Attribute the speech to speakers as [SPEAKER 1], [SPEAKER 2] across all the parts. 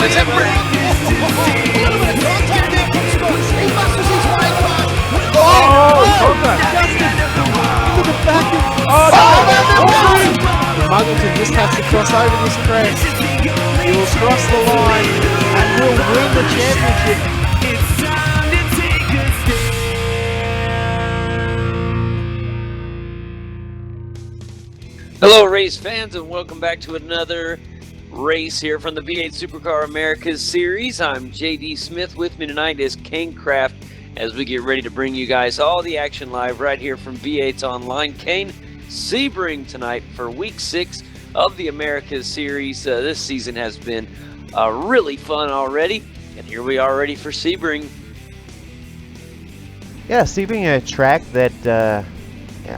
[SPEAKER 1] Nice hammer. A little bit of contact there from Scott. He muscles his way past.
[SPEAKER 2] To the back of... Muggleton just has to cross over this crest. He will cross the line and will win the championship.
[SPEAKER 3] Hello race fans, and welcome back to another race here from the V8 Supercar Americas series. I'm JD Smith. With me tonight is Kane Kraft as we get ready to bring you guys all the action live right here from V8's Online. Kane, Sebring tonight for week 6 of the Americas series. This season has been really fun already, and here we are ready for Sebring.
[SPEAKER 4] Yeah, Sebring, a track that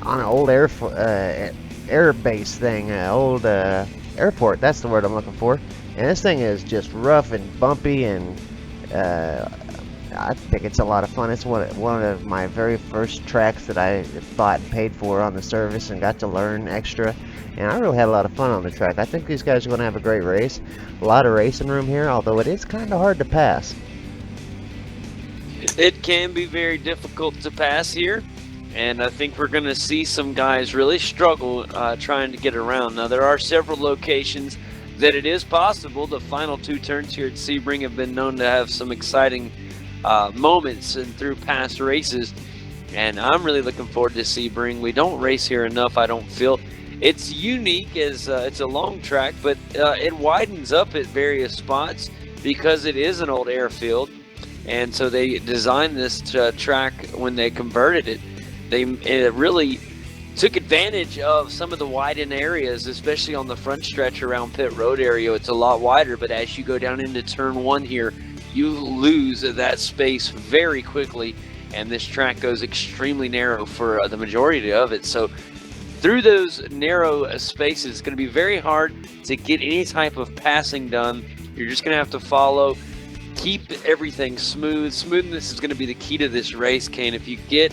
[SPEAKER 4] on an old air base thing, old airport, that's the word I'm looking for. And this thing is just rough and bumpy, and I think it's a lot of fun. It's one of my very first tracks that I bought and paid for on the service and got to learn extra. And I really had a lot of fun on the track. I think these guys are going to have a great race. A lot of racing room here, although it is kind of hard to pass.
[SPEAKER 3] It can be very difficult to pass here, and I think we're going to see some guys really struggle trying to get around. Now, there are several locations that it is possible. The final 2 turns here at Sebring have been known to have some exciting moments and through past races, and I'm really looking forward to Sebring. We don't race here enough, I don't feel. It's unique as it's a long track, but it widens up at various spots because it is an old airfield, and so they designed this track when they converted it. It really took advantage of some of the widened areas, especially on the front stretch around pit road area. It's a lot wider, but as you go down into turn 1 here, you lose that space very quickly, and this track goes extremely narrow for the majority of it. So through those narrow spaces, it's going to be very hard to get any type of passing done. You're just going to have to follow, keep everything smooth. Smoothness is going to be the key to this race, Kane. If you get,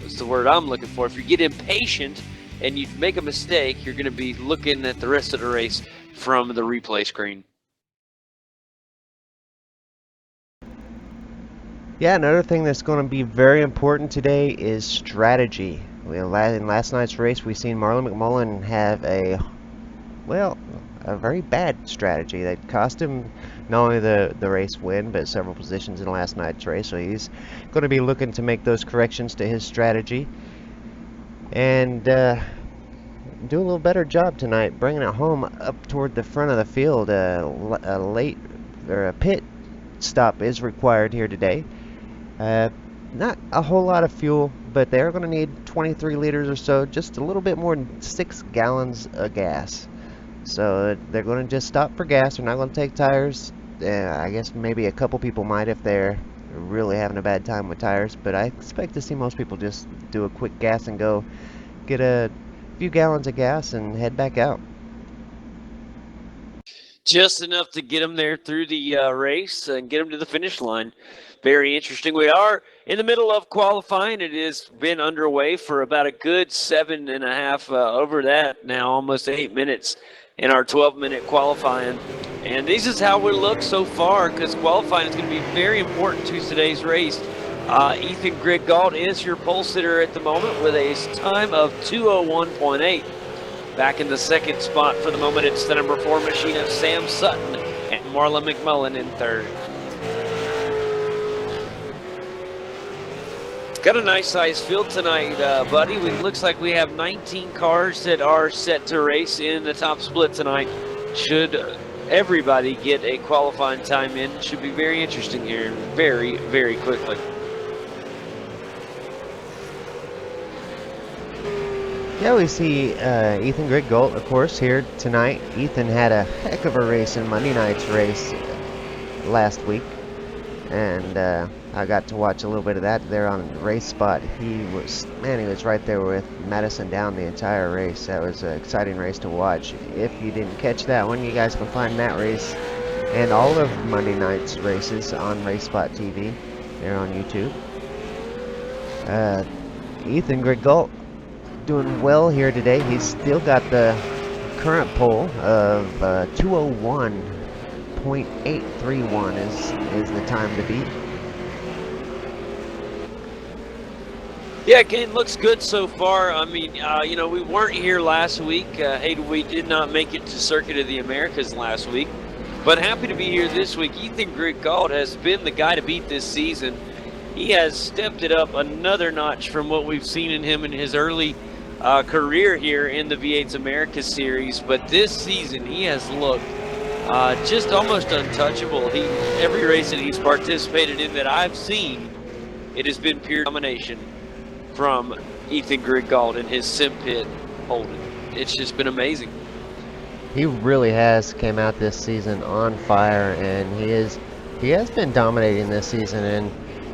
[SPEAKER 3] what's the word I'm looking for? If you get impatient and you make a mistake, you're going to be looking at the rest of the race from the replay screen.
[SPEAKER 4] Yeah, another thing that's going to be very important today is strategy. In last night's race, we've seen Marlon McMullen have a very bad strategy that cost him not only the race win, but several positions in last night's race. So he's going to be looking to make those corrections to his strategy and do a little better job tonight, bringing it home up toward the front of the field. A pit stop is required here today. Not a whole lot of fuel, but they're going to need 23 liters or so, just a little bit more than 6 gallons of gas. So they're going to just stop for gas. They're not going to take tires. I guess maybe a couple people might if they're really having a bad time with tires, but I expect to see most people just do a quick gas and go get a few gallons of gas and head back out.
[SPEAKER 3] Just enough to get them there through the race and get them to the finish line. Very interesting. We are in the middle of qualifying. It has been underway for about a good 7.5, over that now, almost 8 minutes in our 12-minute qualifying. And this is how we look so far, because qualifying is going to be very important to today's race. Ethan Grigg-Gault is your pole sitter at the moment with a time of 2:01.8. Back in the second spot for the moment, it's the number 4 machine of Sam Sutton and Marlon McMullen in third. Got a nice size field tonight, buddy. It looks like we have 19 cars that are set to race in the top split tonight. Should everybody get a qualifying time in, should be very interesting here, very, very quickly.
[SPEAKER 4] Yeah, we see Ethan Grigg-Gault, of course, here tonight. Ethan had a heck of a race in Monday night's race last week, and I got to watch a little bit of that there on the race spot. He was right there with Madison down the entire race. That was an exciting race to watch. If you didn't catch that one, you guys can find that race and all of Monday night's races on Race Spot TV. They're on YouTube. Ethan Grigg-Gault doing well here today. He's still got the current pole of 2:01.8. 201.831 is the time to beat.
[SPEAKER 3] Yeah, again, looks good so far. I mean, you know, we weren't here last week. We did not make it to Circuit of the Americas last week. But happy to be here this week. Ethan Grigg-Gault has been the guy to beat this season. He has stepped it up another notch from what we've seen in him in his early career here in the V8's Americas series. But this season, he has looked just almost untouchable. Every race that he's participated in that I've seen, it has been pure domination from Ethan Grigg-Gault and his sim pit holding. It's just been amazing.
[SPEAKER 4] He really has came out this season on fire, and he has been dominating this season, and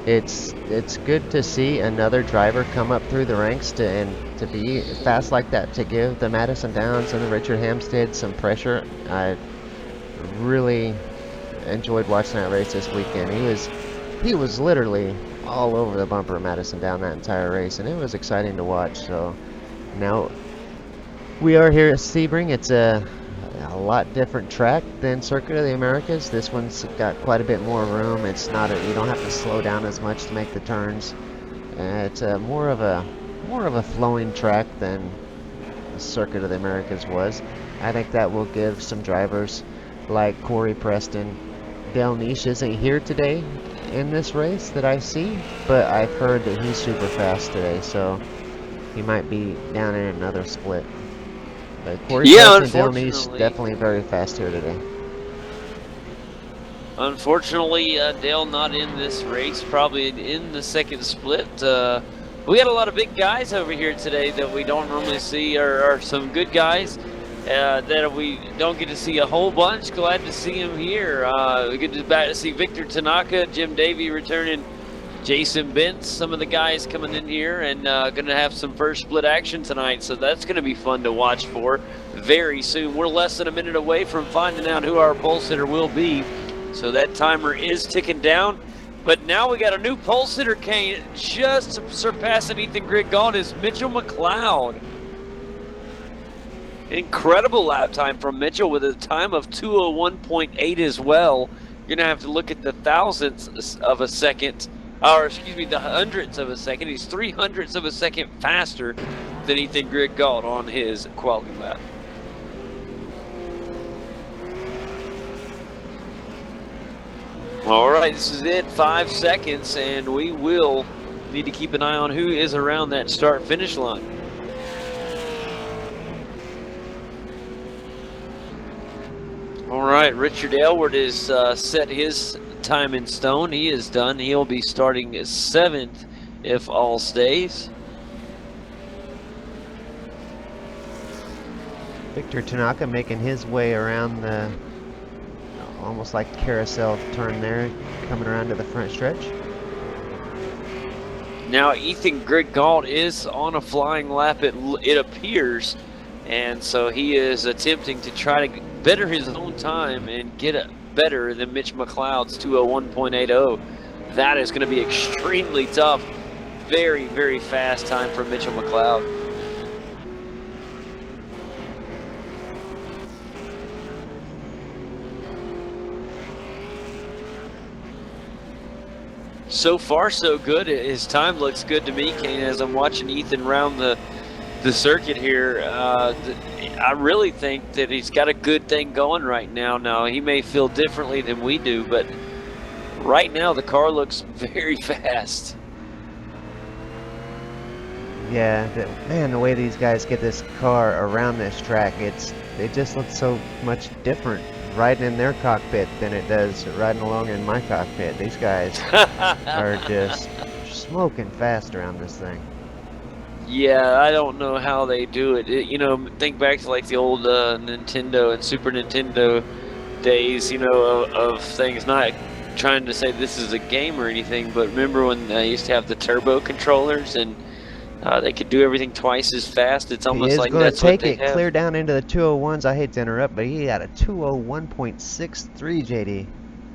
[SPEAKER 4] it's good to see another driver come up through the ranks and to be fast like that, to give the Madison Downs and the Richard Hampstead some pressure. I really enjoyed watching that race this weekend. He was literally all over the bumper of Madison Down that entire race, and it was exciting to watch. So now we are here at Sebring. It's a lot different track than Circuit of the Americas. This one's got quite a bit more room. It's not you don't have to slow down as much to make the turns. It's more of a flowing track than the Circuit of the Americas was. I think that will give some drivers like Corey Preston. Dale Niche isn't here today in this race that I see, but I've heard that he's super fast today, so he might be down in another split. But Corey Preston and Dale Niche definitely very fast here today.
[SPEAKER 3] Unfortunately, Dale not in this race, probably in the second split. We got a lot of big guys over here today that we don't normally see, are some good guys that we don't get to see a whole bunch. Glad to see him here. We get to see Victor Tanaka, Jim Davey returning, Jason Bentz, some of the guys coming in here, and going to have some first split action tonight, so that's going to be fun to watch for very soon. We're less than a minute away from finding out who our pole sitter will be, so that timer is ticking down. But now we got a new pole sitter, Kane, just surpassing Ethan Grigg-Gault is Mitchell McLeod. Incredible lap time from Mitchell with a time of 201.8 as well. You're going to have to look at the thousandths of a second, or excuse me, the hundredths of a second. He's 300ths of a second faster than Ethan Grigg-Gault on his quality lap. All right, this is it, 5 seconds, and we will need to keep an eye on who is around that start-finish line. All right, Richard Aylward is set his time in stone. He is done. He'll be starting 7th if all stays.
[SPEAKER 4] Victor Tanaka making his way around the almost like carousel turn there, coming around to the front stretch.
[SPEAKER 3] Now Ethan Grigg-Gault is on a flying lap, it appears, and so he is attempting to try to better his own time and get it better than Mitch McLeod's 201.80. That is going to be extremely tough. Very, very fast time for Mitchell McLeod. So far, so good. His time looks good to me, Kane, as I'm watching Ethan round the circuit here. I really think that he's got a good thing going right now. Now, he may feel differently than we do, but right now the car looks very fast.
[SPEAKER 4] Yeah, man, the way these guys get this car around this track, it just looks so much different riding in their cockpit than it does riding along in my cockpit. These guys are just smoking fast around this thing.
[SPEAKER 3] Yeah, I don't know how they do it. You know, think back to like the old Nintendo and Super Nintendo days, you know, of things. Not trying to say this is a game or anything, but remember when they used to have the turbo controllers and they could do everything twice as fast? It's almost like that's what they have.
[SPEAKER 4] He is going to take it clear down into the 201s. I hate to interrupt, but he had a 201.63, JD.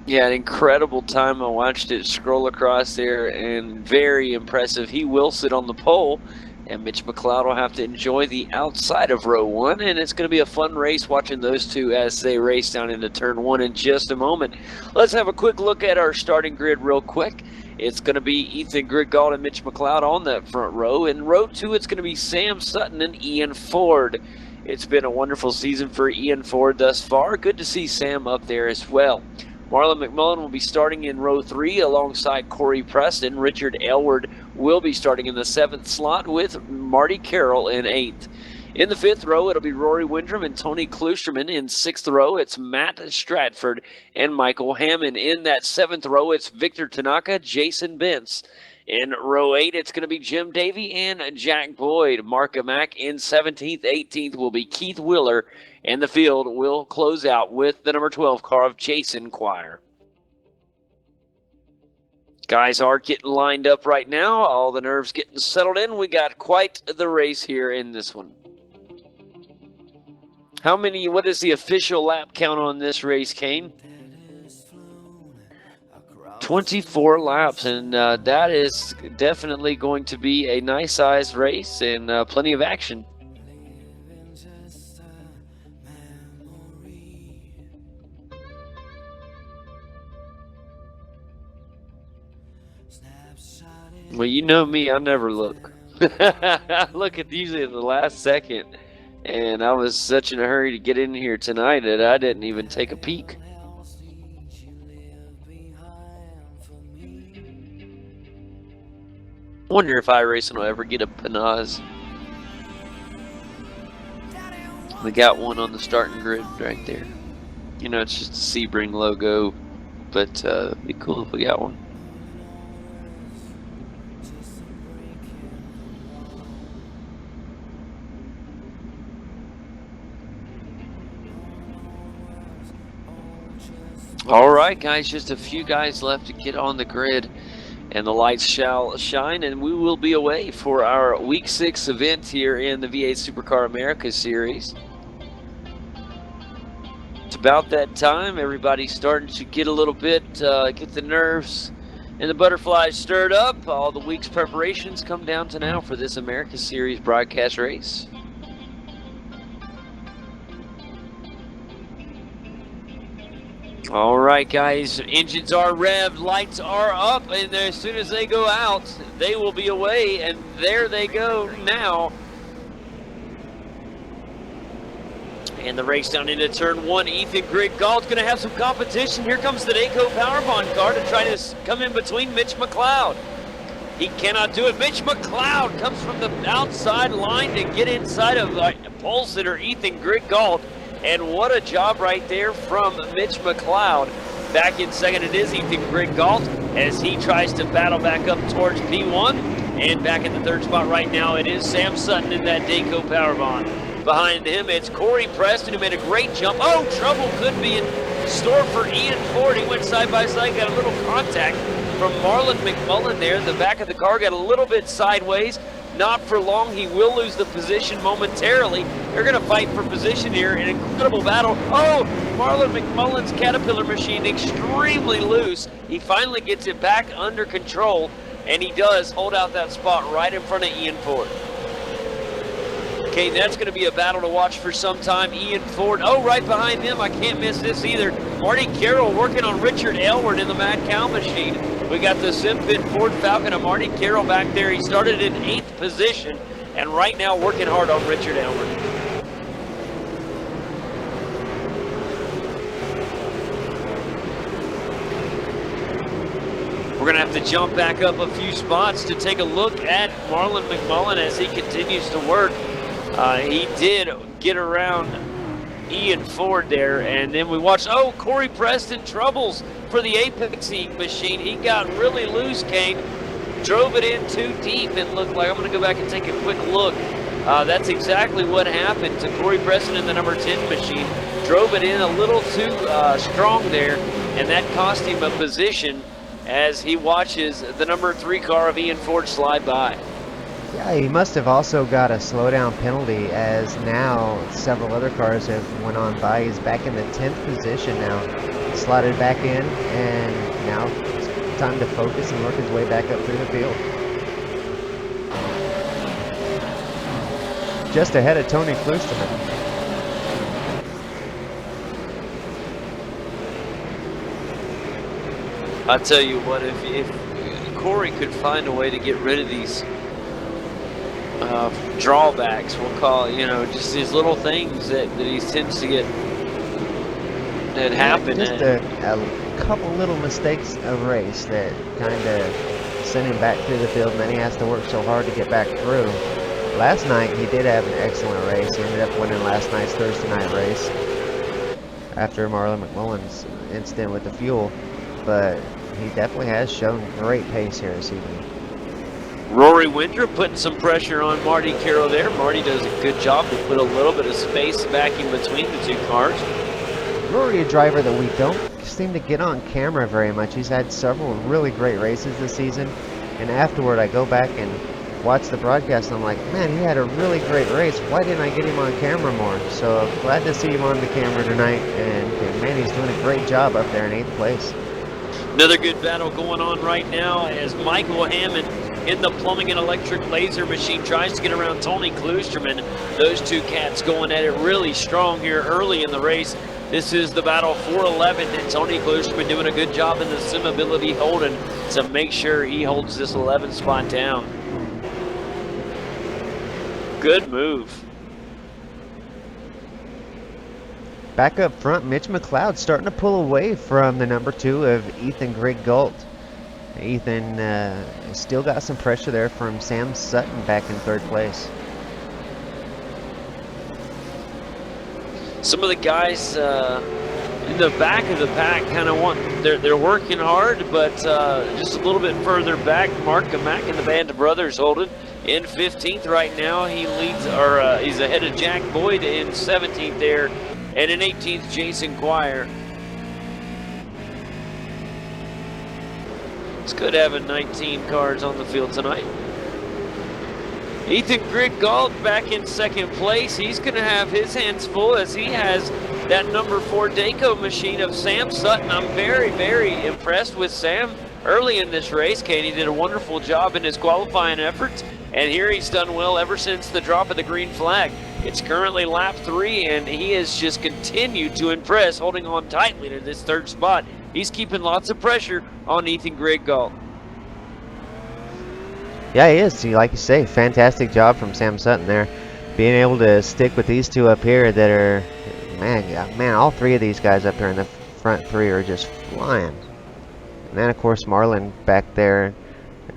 [SPEAKER 3] Yeah, an incredible time. I watched it scroll across there, and very impressive. He will sit on the pole and Mitch McLeod will have to enjoy the outside of row 1, and it's going to be a fun race watching those two as they race down into turn 1 in just a moment. Let's have a quick look at our starting grid real quick. It's going to be Ethan Grigg-Gault and Mitch McLeod on that front row. In row 2, it's going to be Sam Sutton and Ian Ford. It's been a wonderful season for Ian Ford thus far. Good to see Sam up there as well. Marlon McMullen will be starting in row 3 alongside Corey Preston. Richard Aylward will be starting in the 7th slot with Marty Carroll in 8th. In the 5th row, it'll be Rory Windrum and Tony Klusterman. In 6th row, it's Matt Stratford and Michael Hammond. In that 7th row, it's Victor Tanaka, Jason Bentz. In row 8, it's going to be Jim Davey and Jack Boyd. Mark Amack in 17th. 18th will be Keith Wheeler. And the field will close out with the number 12 car of Jason Quire. Guys are getting lined up right now. All the nerves getting settled in. We got quite the race here in this one. What is the official lap count on this race, Kane? 24 laps, and that is definitely going to be a nice-sized race and plenty of action. Well, you know me, I never look. I look at usually at the last second, and I was such in a hurry to get in here tonight that I didn't even take a peek. Wonder if iRacing will ever get a Panaz. We got one on the starting grid right there. You know, it's just a Sebring logo, but it'd be cool if we got one. All right, guys, just a few guys left to get on the grid, and the lights shall shine, and we will be away for our Week 6 event here in the V8 Supercar America Series. It's about that time. Everybody's starting to get a little bit, get the nerves and the butterflies stirred up. All the week's preparations come down to now for this America Series broadcast race. All right, guys, engines are revved, lights are up, and as soon as they go out, they will be away, and there they go now. And the race down into turn 1, Ethan Grigg-Gault's going to have some competition. Here comes the Dayco Powerbond car to try to come in between Mitch McLeod. He cannot do it. Mitch McLeod comes from the outside line to get inside of pole sitter Ethan Grigg-Gault. And what a job right there from Mitch McLeod. Back in second, it is Ethan Grigg-Gault as he tries to battle back up towards P1. And back in the third spot right now, it is Sam Sutton in that Dayco Powerbond. Behind him, it's Corey Preston, who made a great jump. Oh, trouble could be in store for Ian Ford. He went side by side, got a little contact from Marlon McMullen there. The back of the car got a little bit sideways. Not for long. He will lose the position momentarily. They're going to fight for position here. An incredible battle. Oh, Marlon McMullen's Caterpillar machine extremely loose. He finally gets it back under control, and he does hold out that spot right in front of Ian Ford. Okay, that's going to be a battle to watch for some time. Ian Ford, oh, right behind him. I can't miss this either. Marty Carroll working on Richard Aylward in the Mad Cow machine. We got the Simpin Ford Falcon of Marty Carroll back there. He started in 8th position, and right now working hard on Richard Aylward. We're going to have to jump back up a few spots to take a look at Marlon McMullen as he continues to work. He did get around Ian Ford there, and then we watched, oh, Corey Preston troubles for the Apexing machine. He got really loose, Kane, drove it in too deep. It looked like, I'm going to go back and take a quick look. That's exactly what happened to Corey Preston in the number 10 machine. Drove it in a little too strong there, and that cost him a position as he watches the number 3 car of Ian Ford slide by.
[SPEAKER 4] Yeah, he must have also got a slowdown penalty, as now several other cars have went on by. He's back in the 10th position now, slotted back in, and now it's time to focus and work his way back up through the field. just ahead of Tony Klosterman.
[SPEAKER 3] I tell you what, if Corey could find a way to get rid of these drawbacks, we'll call it, you know, just these little things that he tends to get that happen.
[SPEAKER 4] Just a couple little mistakes a race that kind of sent him back through the field, and then he has to work so hard to get back through. Last night he did have an excellent race. He ended up winning last night's Thursday night race after Marlon McMullen's incident with the fuel, but he definitely has shown great pace here this evening.
[SPEAKER 3] Rory Winthrop putting some pressure on Marty Carroll there. Marty does a good job to put a little bit of space back in between the two cars.
[SPEAKER 4] Rory, a driver that we don't seem to get on camera very much. He's had several really great races this season, and afterward I go back and watch the broadcast and I'm like, man, he had a really great race. Why didn't I get him on camera more? So glad to see him on the camera tonight, and man, he's doing a great job up there in 8th place.
[SPEAKER 3] Another good battle going on right now as Michael Hammond in the plumbing and electric laser machine tries to get around Tony Klosterman. Those two cats going at it really strong here early in the race. This is the battle for 11, and Tony Klosterman doing a good job in the sim ability holding to make sure he holds this 11 spot down. Good move.
[SPEAKER 4] Back up front, Mitch McLeod starting to pull away from the number 2 of Ethan Grigg-Gault. Ethan still got some pressure there from Sam Sutton back in 3rd place.
[SPEAKER 3] Some of the guys in the back of the pack kind of they're working hard, but just a little bit further back, Mark Mack and the band of brothers holding in 15th right now. He leads, or he's ahead of Jack Boyd in 17th there, and in 18th, Jason Quire. It's good having 19 cars on the field tonight. Ethan Grigg-Gault back in 2nd place. He's going to have his hands full as he has that number 4 Daco machine of Sam Sutton. I'm very, very impressed with Sam early in this race. Katie did a wonderful job in his qualifying efforts, and here he's done well ever since the drop of the green flag. It's currently lap 3, and he has just continued to impress, holding on tightly to this 3rd spot. He's keeping lots of pressure on Ethan Grigg-Gault.
[SPEAKER 4] Yeah, he is. Like you say, fantastic job from Sam Sutton there. Being able to stick with these two up here that are, man, all 3 of these guys up here in the front 3 are just flying. And then, of course, Marlon back there,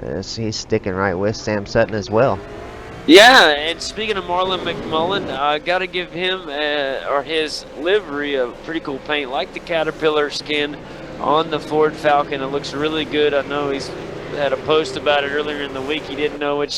[SPEAKER 4] he's sticking right with Sam Sutton as well.
[SPEAKER 3] Yeah, and speaking of Marlon McMullen, I got to give him or his livery a pretty cool paint, like the Caterpillar skin on the Ford Falcon. It looks really good. I know he's had a post about it earlier in the week. He didn't know which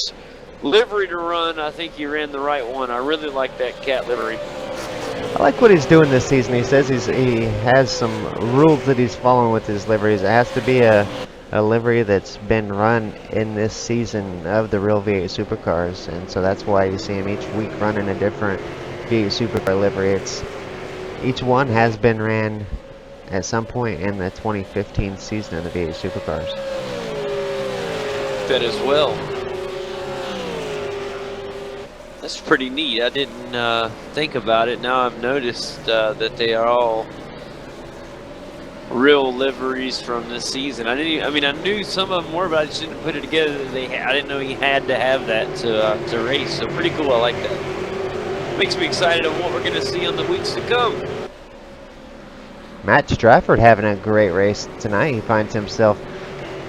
[SPEAKER 3] livery to run. I think he ran the right one. I really like that cat livery.
[SPEAKER 4] I like what he's doing this season. He says he has some rules that he's following with his liveries. It has to be a livery that's been run in this season of the real V8 Supercars, and so that's why you see him each week running a different V8 Supercar livery. Each one has been ran at some point in the 2015 season of the V8 Supercars.
[SPEAKER 3] That as well. That's pretty neat. I didn't think about it. Now I've noticed that they are all real liveries from this season. I knew some of them were, but I just didn't put it together. I didn't know he had to have that to race. So pretty cool. I like that. Makes me excited on what we're going to see on the weeks to come.
[SPEAKER 4] Matt Strafford having a great race tonight. He finds himself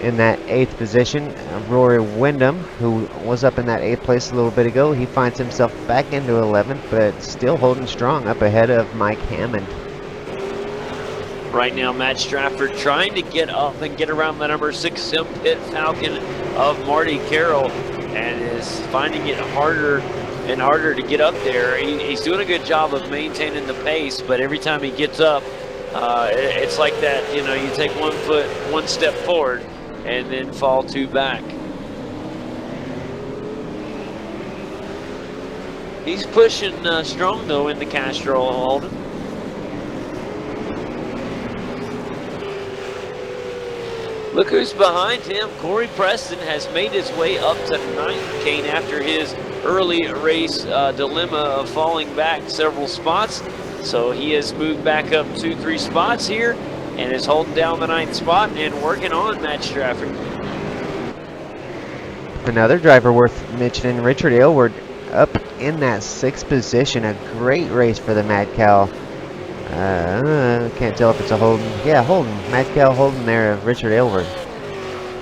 [SPEAKER 4] in that 8th position. Rory Wyndham, who was up in that 8th place a little bit ago, he finds himself back into 11th, but still holding strong up ahead of Mike Hammond.
[SPEAKER 3] Right now, Matt Strafford trying to get up and get around the number 6 Sim Pit Falcon of Marty Carroll, and is finding it harder and harder to get up there. He's doing a good job of maintaining the pace, but every time he gets up, it's like that, you know, you take 1 step forward and then fall 2 back. He's pushing strong though in the Castrol, Alden. Look who's behind him. Corey Preston has made his way up to 9th, Kane, after his early race dilemma of falling back several spots. So he has moved back up 2-3 spots here and is holding down the 9th spot and working on Matt Stratford.
[SPEAKER 4] Another driver worth mentioning, Richard Aylward, up in that 6th position. A great race for the Mad Cow. Can't tell if it's a Holden. Yeah, Holden. Mad Cow Holden there of Richard Aylward.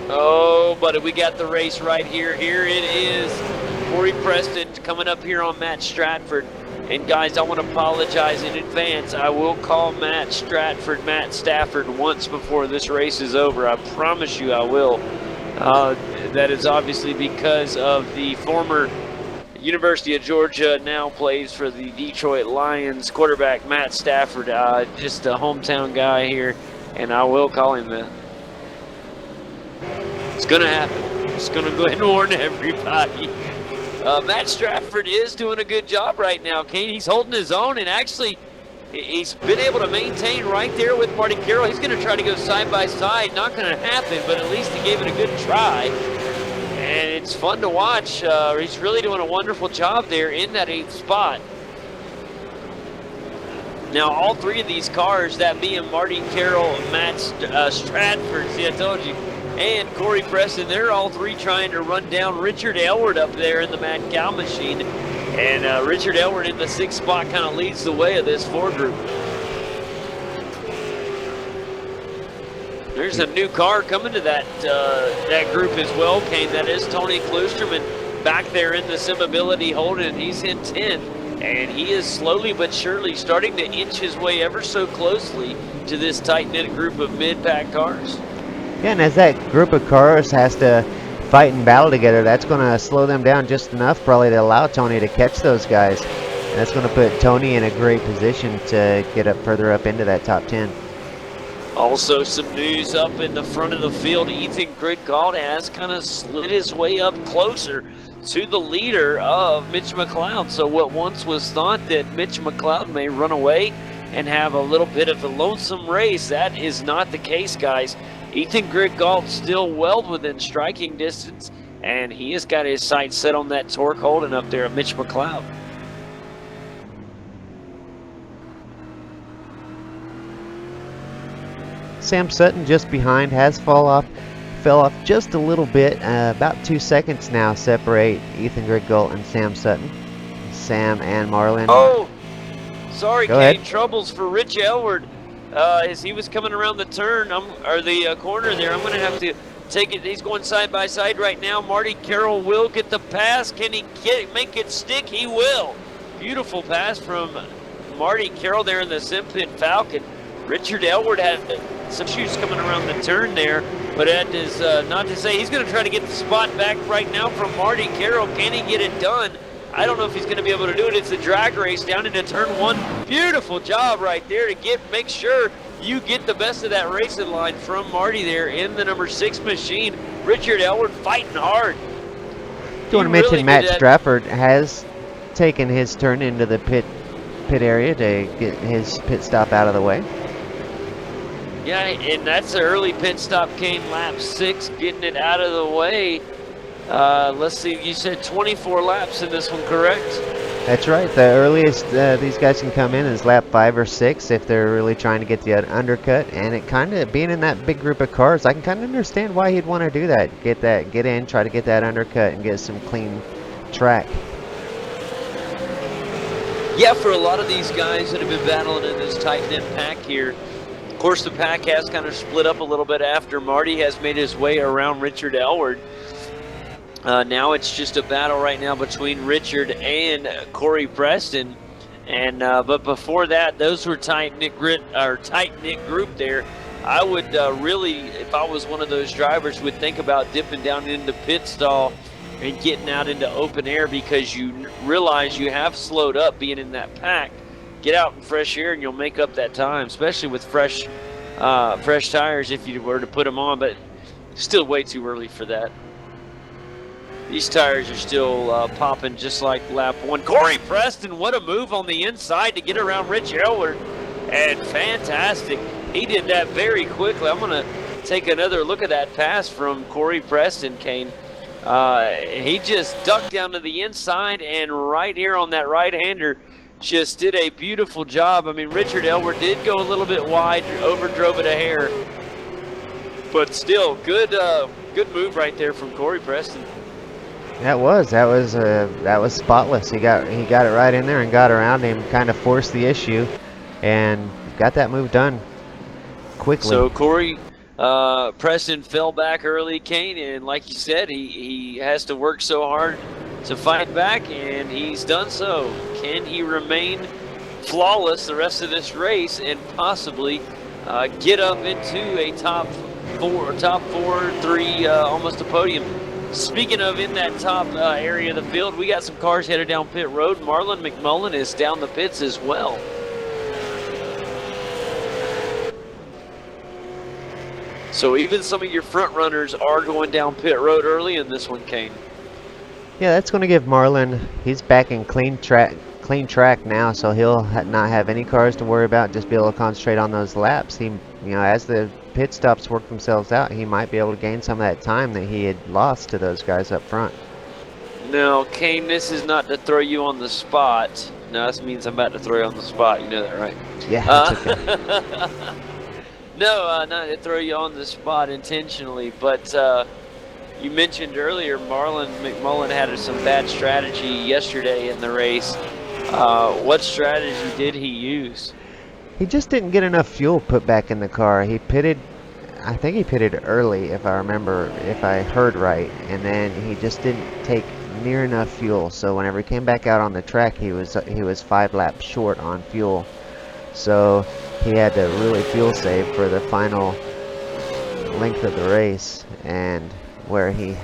[SPEAKER 3] Oh, but we got the race right here. Here it is. Corey Preston coming up here on Matt Stratford. And guys, I want to apologize in advance. I will call Matt Stafford once before this race is over. I promise you I will. That is obviously because of the former University of Georgia, now plays for the Detroit Lions quarterback Matt Stafford, just a hometown guy here, and I will call him that. It's going to happen. Just going to go ahead and warn everybody. Matt Stratford is doing a good job right now, Kane. He's holding his own, and actually he's been able to maintain right there with Marty Carroll. He's going to try to go side by side. Not going to happen, but at least he gave it a good try. And it's fun to watch. He's really doing a wonderful job there in that 8th spot. Now, all 3 of these cars, that being Marty Carroll, Matt Stratford, see, I told you, and Corey Preston, they're all 3 trying to run down Richard Aylward up there in the Mad Cow machine. And Richard Aylward in the 6th spot kind of leads the way of this 4 group. There's a new car coming to that group as well, Kane. That is Tony Klusterman back there in the Simability Holden. He's in 10th, and he is slowly but surely starting to inch his way ever so closely to this tight-knit group of mid-pack cars.
[SPEAKER 4] Yeah, and as that group of cars has to fight and battle together, that's going to slow them down just enough probably to allow Tony to catch those guys. And that's going to put Tony in a great position to get up further up into that top 10.
[SPEAKER 3] Also, some news up in the front of the field. Ethan Grigg-Gault has kind of slid his way up closer to the leader of Mitch McLeod. So what once was thought that Mitch McLeod may run away and have a little bit of a lonesome race, that is not the case, guys. Ethan Grigg-Gault still well within striking distance, and he has got his sights set on that torque holding up there of Mitch McLeod.
[SPEAKER 4] Sam Sutton just behind has fell off just a little bit. About 2 seconds now separate Ethan Grigg-Gault and Sam Sutton. Sam and Marlon.
[SPEAKER 3] Oh, sorry,
[SPEAKER 4] Go
[SPEAKER 3] Kane.
[SPEAKER 4] ahead.
[SPEAKER 3] Troubles for Rich Aylward. As he was coming around the turn, or the corner there, I'm going to have to take it. He's going side by side right now. Marty Carroll will get the pass. Can he make it stick? He will. Beautiful pass from Marty Carroll there in the Simpin Falcon. Richard Aylward had some shoots coming around the turn there, but that is not to say he's going to try to get the spot back right now from Marty Carroll. Can he get it done? I don't know if he's going to be able to do it. It's a drag race down into turn 1. Beautiful job right there to make sure you get the best of that racing line from Marty there in the number 6 machine. Richard Aylward fighting hard.
[SPEAKER 4] Do want to mention Matt Stratford has taken his turn into the pit area to get his pit stop out of the way.
[SPEAKER 3] Yeah, and that's the early pit stop, Kane, lap 6, getting it out of the way. Let's see, you said 24 laps in this one, correct?
[SPEAKER 4] That's right. The earliest these guys can come in is lap 5 or 6 if they're really trying to get the undercut. And it kind of, being in that big group of cars, I can kind of understand why he'd want to do that. Get in, try to get that undercut and get some clean track.
[SPEAKER 3] Yeah, for a lot of these guys that have been battling in this tight-knit pack here, of course the pack has kind of split up a little bit after Marty has made his way around Richard Aylward. Now it's just a battle right now between Richard and Corey Preston, and but before that, those were tight-knit group there. I would really, if I was one of those drivers, would think about dipping down into pit stall and getting out into open air, because you realize you have slowed up being in that pack. Get out in fresh air and you'll make up that time, especially with fresh tires if you were to put them on, but still way too early for that. These tires are still popping just like lap 1. Corey Preston, what a move on the inside to get around Rich Aylward. And fantastic. He did that very quickly. I'm going to take another look at that pass from Corey Preston, Kane. He just ducked down to the inside, and right here on that right-hander, just did a beautiful job. I mean, Richard Aylward did go a little bit wide, overdrove it a hair, but still, good move right there from Corey Preston.
[SPEAKER 4] That was spotless. He got it right in there and got around him, kind of forced the issue, and got that move done quickly.
[SPEAKER 3] So Corey Preston fell back early, Kane, and like you said, he has to work so hard to fight back, and he's done so. Can he remain flawless the rest of this race and possibly get up into a top four, three, almost a podium? Speaking of in that top area of the field, we got some cars headed down pit road. Marlon McMullen is down the pits as well. So even some of your front runners are going down pit road early in this one, Kane.
[SPEAKER 4] Yeah, that's going to give Marlon, he's back in clean track now, so he'll not have any cars to worry about, just be able to concentrate on those laps. He, as the pit stops work themselves out, he might be able to gain some of that time that he had lost to those guys up front.
[SPEAKER 3] No, Kane, this is not to throw you on the spot. No, this means I'm about to throw you on the spot. You know that, right?
[SPEAKER 4] Yeah, that's okay.
[SPEAKER 3] No, not to throw you on the spot intentionally, but you mentioned earlier Marlon McMullen had some bad strategy yesterday in the race. What strategy did he use?
[SPEAKER 4] He just didn't get enough fuel put back in the car. He pitted, I think he pitted early, if I heard right, and then he just didn't take near enough fuel. So whenever he came back out on the track, he was 5 laps short on fuel. So he had to really fuel save for the final length of the race, and where he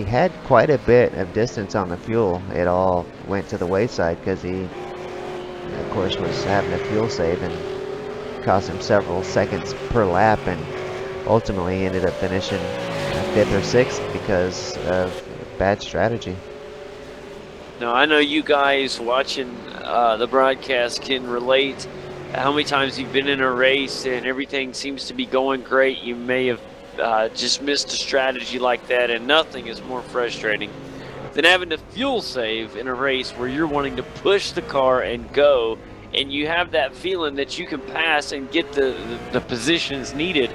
[SPEAKER 4] had quite a bit of distance on the fuel, it all went to the wayside because he, of course, was having a fuel save and cost him several seconds per lap, and ultimately ended up finishing 5th or 6th because of bad strategy.
[SPEAKER 3] Now, I know you guys watching the broadcast can relate how many times you've been in a race and everything seems to be going great. You may have just missed a strategy like that, and nothing is more frustrating than having to fuel save in a race where you're wanting to push the car and go, and you have that feeling that you can pass and get the positions needed,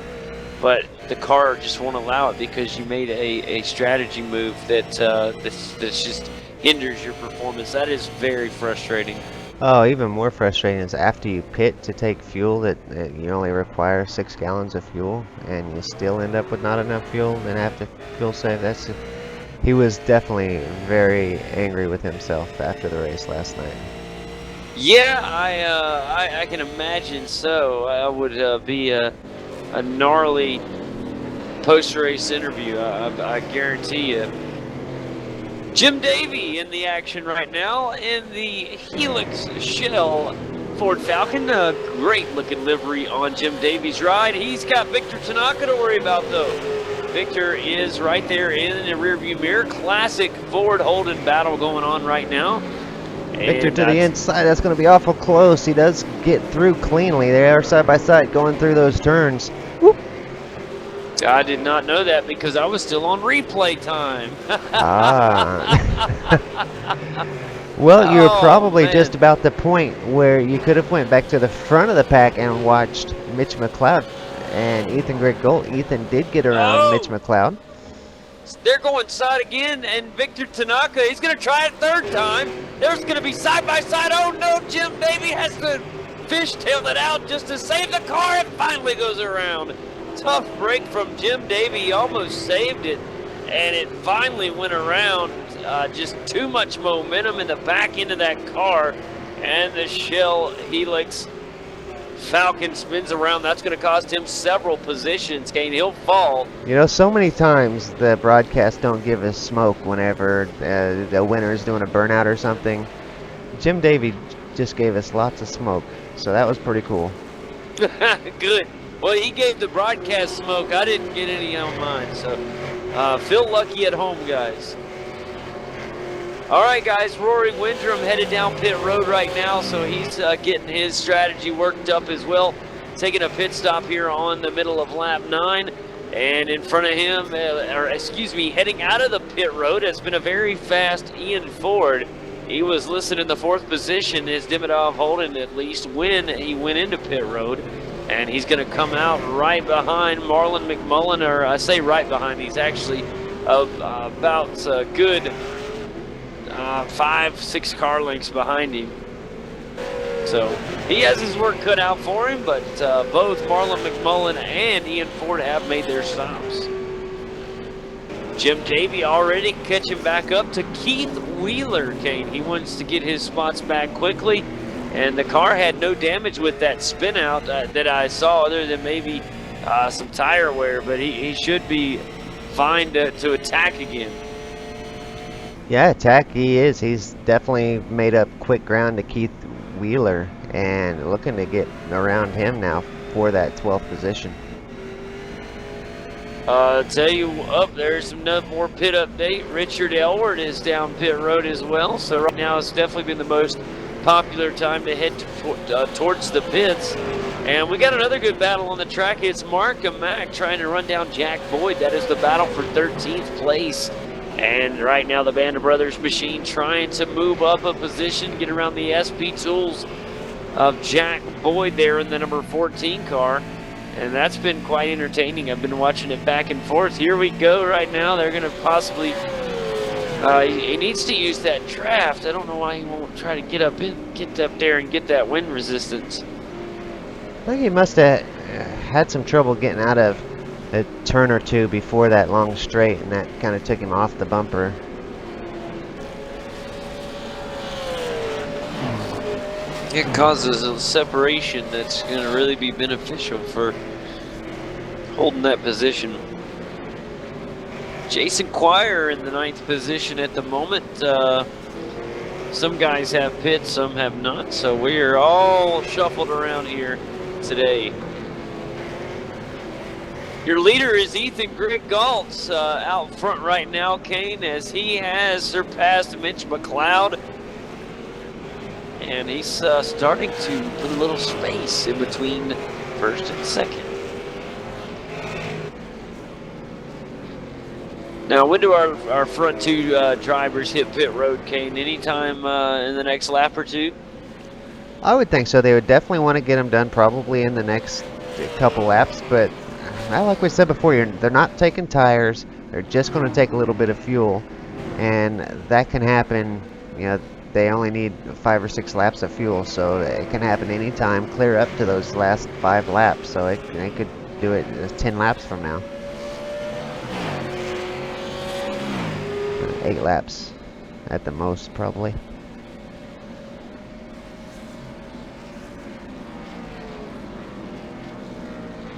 [SPEAKER 3] but the car just won't allow it because you made a strategy move that just hinders your performance. That is very frustrating.
[SPEAKER 4] Oh, even more frustrating is after you pit to take fuel that you only require 6 gallons of fuel, and you still end up with not enough fuel and have to fuel save. He was definitely very angry with himself after the race last night.
[SPEAKER 3] Yeah, I can imagine so. I would be a gnarly post-race interview, I guarantee you. Jim Davey in the action right now in the Helix Shell Ford Falcon. A great-looking livery on Jim Davey's ride. He's got Victor Tanaka to worry about, though. Victor is right there in the rearview mirror. Classic Ford-Holden battle going on right now.
[SPEAKER 4] Victor to the inside. That's going to be awful close. He does get through cleanly. They are side by side going through those turns. Whoop.
[SPEAKER 3] I did not know that because I was still on replay time.
[SPEAKER 4] Well, you're probably just about the point where you could have went back to the front of the pack and watched Mitch McLeod and Ethan Grigg-Gault. Ethan did get around Mitch McLeod.
[SPEAKER 3] They're going side again, and Victor Tanaka, he's going to try it 3rd time. There's going to be side by side. Oh no, Jim Davey has to fishtail it out just to save the car. It finally goes around. Tough break from Jim Davey. He almost saved it, and it finally went around. Just too much momentum in the back end of that car, and the Shell Helix Falcon spins around. That's going to cost him several positions. Kane, he'll fall.
[SPEAKER 4] You know, so many times the broadcast don't give us smoke whenever the winner is doing a burnout or something. Jim Davey just gave us lots of smoke, so that was pretty cool.
[SPEAKER 3] Good. Well, he gave the broadcast smoke. I didn't get any on mine, so feel lucky at home, guys. All right, guys, Rory Windrum headed down pit road right now, so he's getting his strategy worked up as well. Taking a pit stop here on the middle of lap 9. And in front of him, or excuse me, heading out of the pit road has been a very fast Ian Ford. He was listed in the 4th position as Demidov Holden, at least, when he went into pit road. And he's going to come out right behind Marlon McMullen, or I say right behind, he's actually about a good 5-6 car lengths behind him. So he has his work cut out for him, but both Marlon McMullen and Ian Ford have made their stops. Jim Davey already catching back up to Keith Wheeler, Kane. He wants to get his spots back quickly, and the car had no damage with that spin out that I saw, other than maybe some tire wear, but he should be fine to attack again.
[SPEAKER 4] Yeah, attack he is. He's definitely made up quick ground to Keith Wheeler and looking to get around him now for that 12th position.
[SPEAKER 3] Tell you up there's another more pit update. Richard Aylward is down pit road as well, so right now it's definitely been the most popular time to head towards the pits. And we got another good battle on the track. It's Mark Mack trying to run down Jack Boyd. That is the battle for 13th place. And right now the Band of Brothers machine trying to move up a position, get around the SP Tools of Jack Boyd there in the number 14 car. And that's been quite entertaining. I've been watching it back and forth. Here we go right now. They're going to possibly... he needs to use that draft. I don't know why he won't try to get up there and get that wind resistance.
[SPEAKER 4] I think he must have had some trouble getting out of a turn or two before that long straight, and that kind of took him off the bumper.
[SPEAKER 3] It causes a separation that's going to really be beneficial for holding that position. Jason Quire in the 9th position at the moment. Some guys have pits, some have not, so we are all shuffled around here today. Your leader is Ethan Grigg-Gault out front right now, Kane, as he has surpassed Mitch McLeod. And he's starting to put a little space in between 1st and 2nd. Now, when do our front 2 drivers hit pit road, Kane? Anytime in the next lap or 2?
[SPEAKER 4] I would think so. They would definitely want to get them done probably in the next couple laps, but like we said before, they're not taking tires. They're just going to take a little bit of fuel, and that can happen. You know, they only need 5 or 6 laps of fuel, so it can happen anytime, clear up to those last 5 laps. So they could do it 10 laps from now. 8 laps at the most, probably.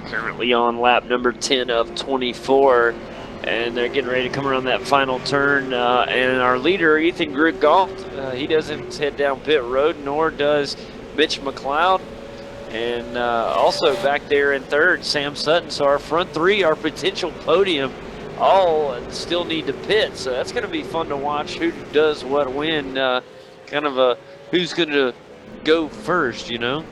[SPEAKER 3] Currently on lap number 10 of 24, and they're getting ready to come around that final turn. And our leader, Ethan Grigg-Gault, he doesn't head down pit road, nor does Mitch McLeod. And also back there in 3rd, Sam Sutton. So our front 3, our potential podium, all still need to pit. So that's going to be fun to watch who does what when, kind of a who's going to go first, you know?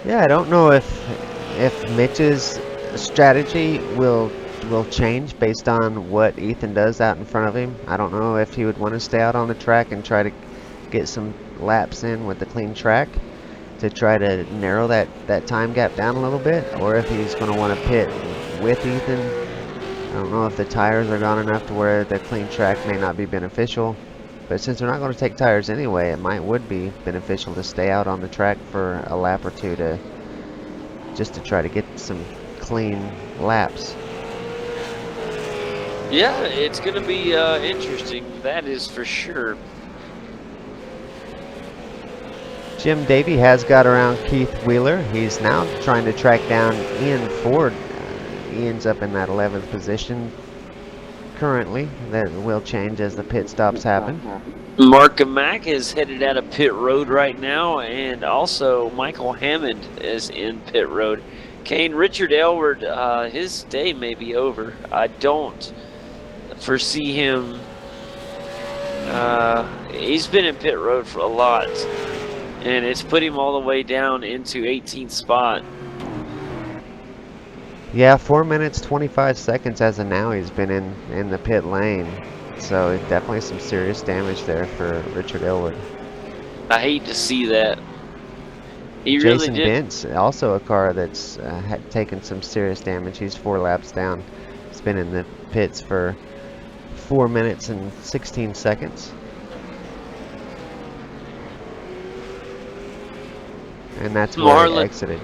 [SPEAKER 4] Yeah, I don't know if Mitch's strategy will change based on what Ethan does out in front of him. I don't know if he would want to stay out on the track and try to get some laps in with the clean track to try to narrow that time gap down a little bit, or if he's going to want to pit with Ethan. I don't know if the tires are gone enough to where the clean track may not be beneficial. But since they're not going to take tires anyway, it would be beneficial to stay out on the track for a lap or 2 just to try to get some clean laps.
[SPEAKER 3] Yeah, it's going to be interesting. That is for sure.
[SPEAKER 4] Jim Davey has got around Keith Wheeler. He's now trying to track down Ian Ford. Ian's up in that 11th position. Currently, that will change as the pit stops happen.
[SPEAKER 3] Mark Mack is headed out of pit road right now, and also Michael Hammond is in pit road. Kane, Richard Aylward, his day may be over. I don't foresee him He's been in pit road for a lot, and it's put him all the way down into 18th spot.
[SPEAKER 4] Yeah, 4 minutes 25 seconds as of now. He's been in the pit lane, so definitely some serious damage there for Richard Aylward.
[SPEAKER 3] I hate to see that. He really
[SPEAKER 4] Jason
[SPEAKER 3] did.
[SPEAKER 4] Bent's also a car that's taken some serious damage. He's 4 laps down. He's been in the pits for 4 minutes and 16 seconds. And that's where he exited.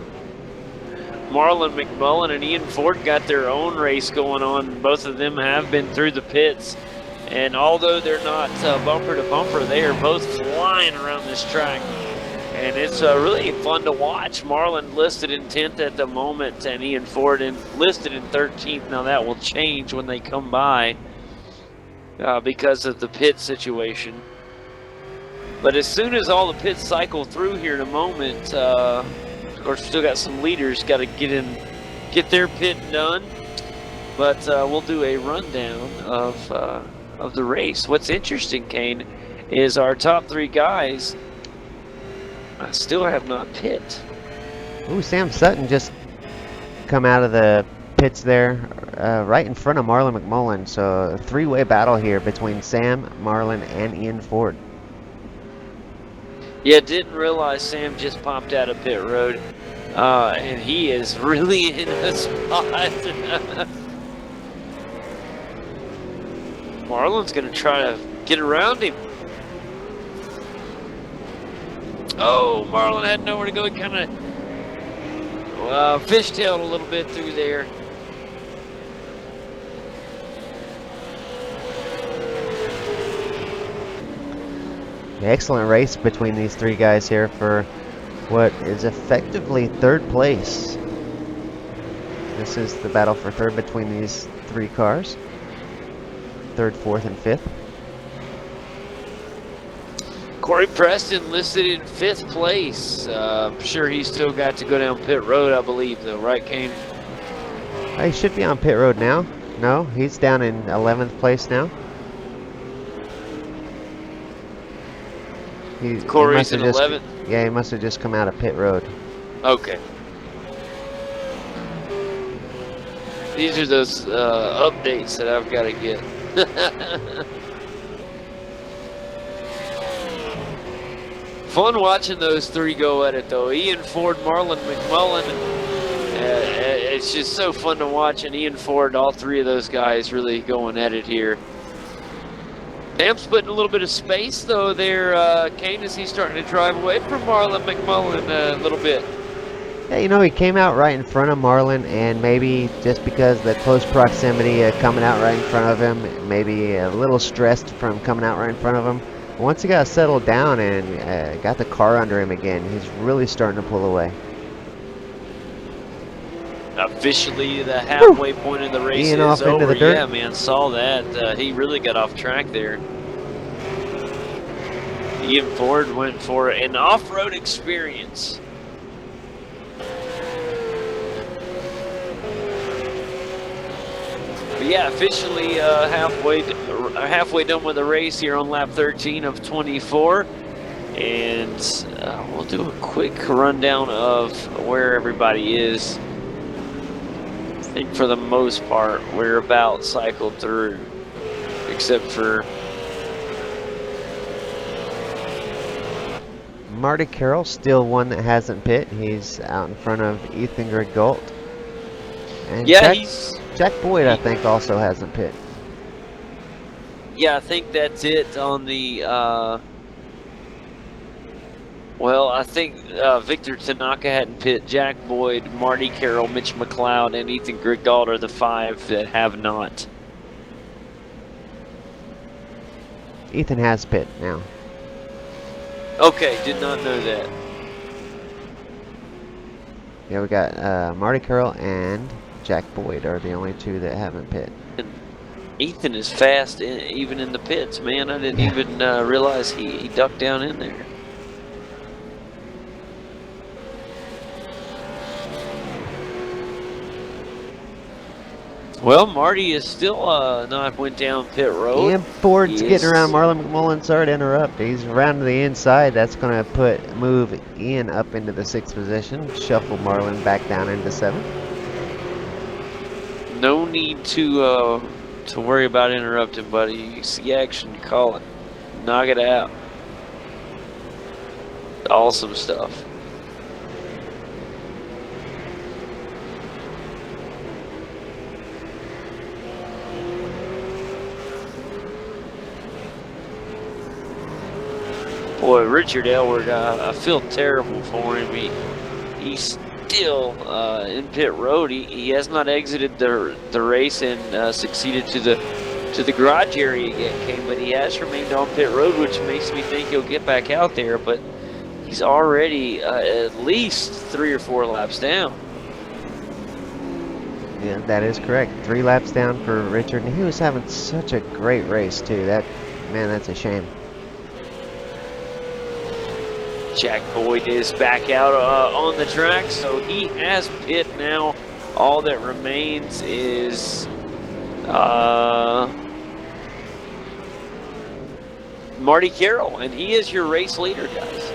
[SPEAKER 3] Marlon McMullen and Ian Ford got their own race going on. Both of them have been through the pits. And although they're not bumper to bumper, they are both flying around this track. And it's really fun to watch. Marlon listed in 10th at the moment, and Ian Ford listed in 13th. Now that will change when they come by because of the pit situation. But as soon as all the pits cycle through here in a moment, of course, still got some leaders got to get their pit done. But we'll do a rundown of the race. What's interesting, Kane, is our top 3 guys still have not pit.
[SPEAKER 4] Ooh, Sam Sutton just come out of the pits there, right in front of Marlon McMullen. So a 3-way battle here between Sam, Marlon, and Ian Ford.
[SPEAKER 3] Yeah, didn't realize Sam just popped out of pit road, and he is really in a spot. Marlon's going to try to get around him. Oh, Marlon had nowhere to go. He kind of fishtailed a little bit through there.
[SPEAKER 4] Excellent race between these 3 guys here for what is effectively 3rd place. This is the battle for 3rd between these 3 cars. 3rd, 4th, and 5th.
[SPEAKER 3] Corey Preston listed in 5th place. I'm sure he's still got to go down pit road, I believe, though, right, Kane?
[SPEAKER 4] He should be on pit road now. No, he's down in 11th place now.
[SPEAKER 3] Corey's in 11th?
[SPEAKER 4] Yeah, he must have just come out of pit road.
[SPEAKER 3] Okay. These are those updates that I've got to get. Fun watching those 3 go at it, though. Ian Ford, Marlon McMullen. It's just so fun to watch, and Ian Ford, all 3 of those guys really going at it here. Sam's putting a little bit of space, though, there. Kane, is he starting to drive away from Marlon McMullen a little bit?
[SPEAKER 4] Yeah, you know, he came out right in front of Marlon, and maybe just because of the close proximity coming out right in front of him, maybe a little stressed from coming out right in front of him. But once he got settled down and got the car under him again, he's really starting to pull away.
[SPEAKER 3] Officially, the halfway point of the race
[SPEAKER 4] Ian
[SPEAKER 3] is
[SPEAKER 4] off into
[SPEAKER 3] over.
[SPEAKER 4] the dirt.
[SPEAKER 3] Yeah, man, saw that. He really got off track there. Ian Ford went for an off-road experience. But yeah, officially halfway done with the race here on lap 13 of 24. And we'll do a quick rundown of where everybody is. I think for the most part, we're about cycled through, except for
[SPEAKER 4] Marty Carroll, still one that hasn't pit. He's out in front of Ethan Grigg-Gault. And
[SPEAKER 3] yeah,
[SPEAKER 4] Jack Boyd, I think, also hasn't pit.
[SPEAKER 3] Yeah, I think that's it on the. Well, I think Victor Tanaka hadn't pit. Jack Boyd, Marty Carroll, Mitch McLeod, and Ethan Grigg-Gault are the 5 that have not.
[SPEAKER 4] Ethan has pit now.
[SPEAKER 3] Okay, did not know that.
[SPEAKER 4] Yeah, we got Marty Carroll and Jack Boyd are the only 2 that haven't pit.
[SPEAKER 3] And Ethan is fast, even in the pits, man. I didn't even realize he ducked down in there. Well, Marty is still not went down pit road.
[SPEAKER 4] Ian Ford's
[SPEAKER 3] He
[SPEAKER 4] getting
[SPEAKER 3] is-
[SPEAKER 4] around Marlon McMullen. Sorry to interrupt. He's around to the inside. That's going to move Ian up into the 6th position. Shuffle Marlon back down into 7th.
[SPEAKER 3] No need to worry about interrupting, buddy. You see action, call it. Knock it out. Awesome stuff. Boy, Richard Aylward, I feel terrible for him. He's still in pit road. He has not exited the race and succeeded to the garage area yet, Kane, but he has remained on pit road, which makes me think he'll get back out there. But he's already at least 3 or 4 laps down.
[SPEAKER 4] Yeah, that is correct. 3 laps down for Richard, and he was having such a great race too. Man, that's a shame.
[SPEAKER 3] Jack Boyd is back out on the track, so he has pit now. All that remains is Marty Carroll, and he is your race leader, guys.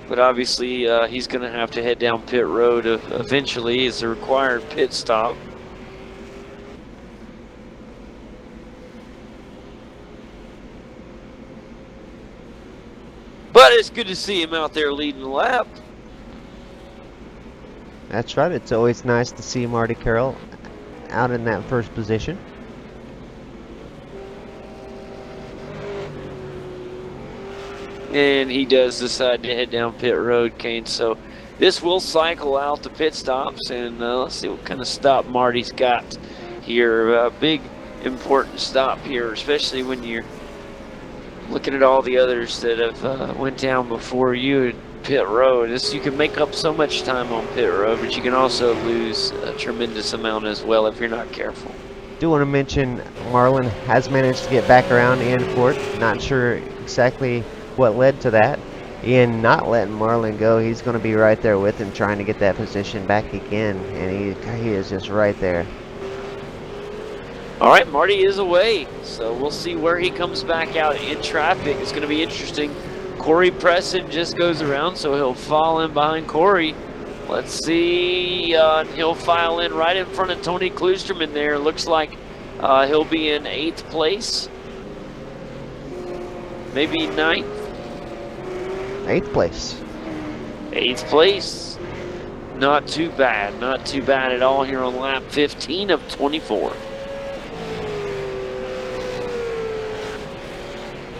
[SPEAKER 3] But obviously, he's going to have to head down pit road eventually. It's a required pit stop. But it's good to see him out there leading the lap.
[SPEAKER 4] That's right. It's always nice to see Marty Carroll out in that 1st position.
[SPEAKER 3] And he does decide to head down pit road, Kane. So this will cycle out the pit stops, and let's see what kind of stop Marty's got here. A big, important stop here, especially when you're looking at all the others that have went down before you at pit road. You can make up so much time on pit road, but you can also lose a tremendous amount as well if you're not careful.
[SPEAKER 4] Do want to mention Marlon has managed to get back around Ian Ford. Not sure exactly what led to that. Ian not letting Marlon go. He's going to be right there with him, trying to get that position back again, and he is just right there.
[SPEAKER 3] All right, Marty is away, so we'll see where he comes back out in traffic. It's going to be interesting. Corey Preston just goes around, so he'll fall in behind Corey. Let's see. He'll file in right in front of Tony Kloosterman there. Looks like he'll be in 8th place. Maybe 9th.
[SPEAKER 4] 8th place.
[SPEAKER 3] 8th place. Not too bad. Not too bad at all here on lap 15 of 24.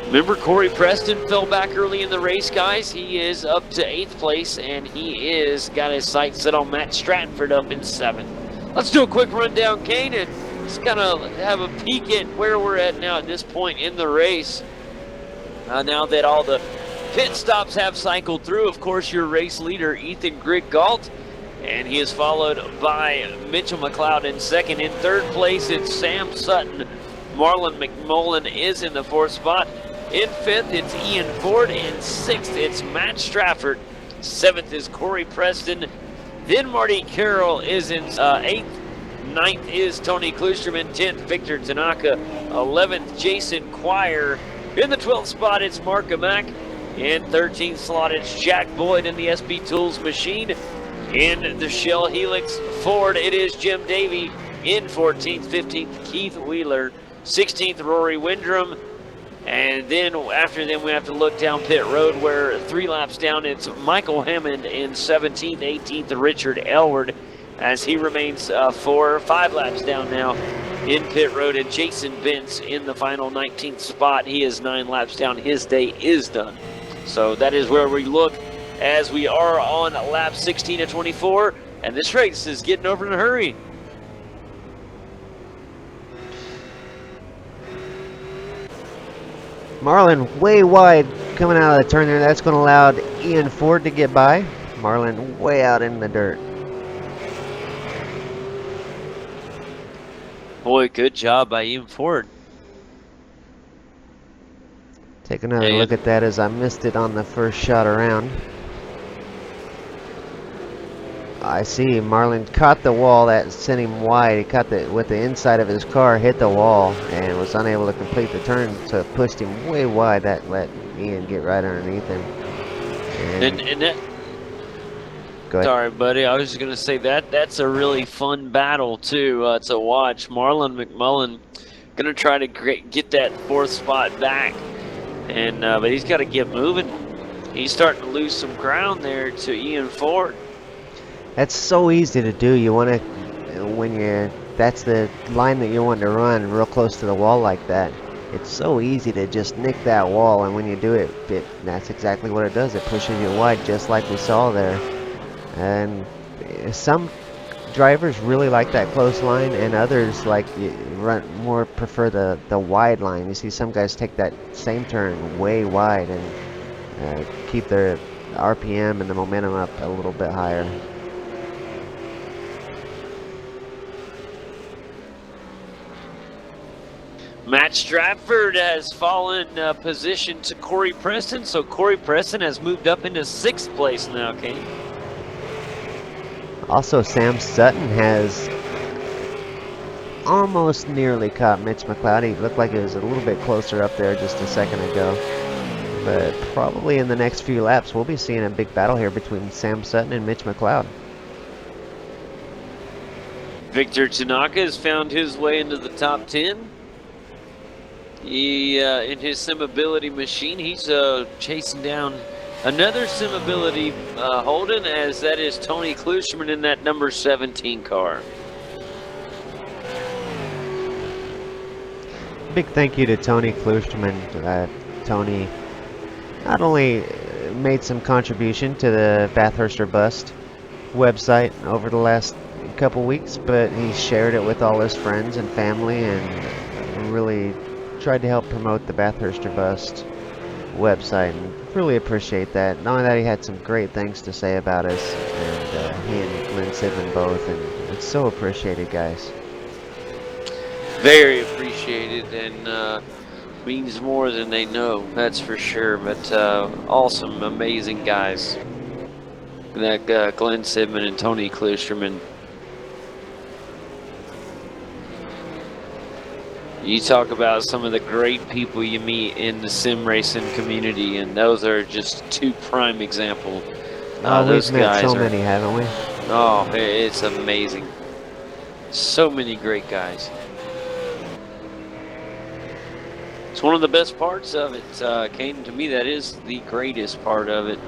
[SPEAKER 3] Remember, Corey Preston fell back early in the race, guys. He is up to 8th place, and he is got his sights set on Matt Stratford up in 7th. Let's do a quick rundown, Kane, and just kind of have a peek at where we're at now at this point in the race. Now that all the pit stops have cycled through, of course, your race leader, Ethan Grigg-Gault, and he is followed by Mitchell McLeod in 2nd. In 3rd place, it's Sam Sutton. Marlon McMullen is in the 4th spot. In 5th, it's Ian Ford. In 6th, it's Matt Stratford. 7th is Corey Preston. Then Marty Carroll is in 8th. 9th is Tony Kloosterman. 10th, Victor Tanaka. 11th, Jason Quire. In the 12th spot, it's Mark Amack. In 13th slot, it's Jack Boyd in the SB Tools machine. In the Shell Helix Ford, it is Jim Davey. In 14th, 15th, Keith Wheeler. 16th, Rory Windrum. And then after them, we have to look down pit road where 3 laps down, it's Michael Hammond in 17th, 18th, Richard Aylward, as he remains 4 or 5 laps down now in pit road. And Jason Bentz in the final 19th spot. He is 9 laps down. His day is done. So that is where we look as we are on lap 16 of 24. And this race is getting over in a hurry.
[SPEAKER 4] Marlon way wide coming out of the turn there. That's going to allow Ian Ford to get by. Marlon way out in the dirt.
[SPEAKER 3] Boy, good job by Ian Ford.
[SPEAKER 4] Take another look at that as I missed it on the first shot around. I see Marlon caught the wall that sent him wide. He caught the with the inside of his car, hit the wall, and was unable to complete the turn, so it pushed him way wide. That let Ian get right underneath him.
[SPEAKER 3] And that,
[SPEAKER 4] go ahead.
[SPEAKER 3] sorry, buddy. I was just gonna say that's a really fun battle too to watch. Marlon McMullen gonna try to get that 4th spot back, and but he's got to get moving. He's starting to lose some ground there to Ian Ford.
[SPEAKER 4] That's so easy to do. You want to, when you're, that's the line that you want to run real close to the wall like that. It's so easy to just nick that wall, and when you do it, that's exactly what it does. It pushes you wide, just like we saw there. And some drivers really like that close line, and others prefer the wide line. You see some guys take that same turn way wide and keep their RPM and the momentum up a little bit higher.
[SPEAKER 3] Matt Stratford has fallen position to Corey Preston, so Corey Preston has moved up into 6th place now, Kane.
[SPEAKER 4] Also, Sam Sutton has almost nearly caught Mitch McLeod. He looked like it was a little bit closer up there just a second ago. But probably in the next few laps, we'll be seeing a big battle here between Sam Sutton and Mitch McLeod.
[SPEAKER 3] Victor Tanaka has found his way into the top 10. He, in his SimAbility machine, he's chasing down another SimAbility Holden, as that is Tony Klusterman in that number 17 car.
[SPEAKER 4] Big thank you to Tony Klusterman. Tony not only made some contribution to the Bathurst or Bust website over the last couple weeks, but he shared it with all his friends and family and really tried to help promote the Bathurst or Bust website, and really appreciate that. Not only that, he had some great things to say about us, and he and Glenn Sidman both, and it's so appreciated, guys.
[SPEAKER 3] Very appreciated, and means more than they know, that's for sure. But awesome, amazing guys. That Glenn Sidman and Tony Klusterman. You talk about some of the great people you meet in the sim racing community, and those are just 2 prime examples. Those
[SPEAKER 4] we've met
[SPEAKER 3] guys
[SPEAKER 4] so
[SPEAKER 3] are,
[SPEAKER 4] many, haven't we?
[SPEAKER 3] Oh, it's amazing. So many great guys. It's one of the best parts of it, Kane. To me, that is the greatest part of it.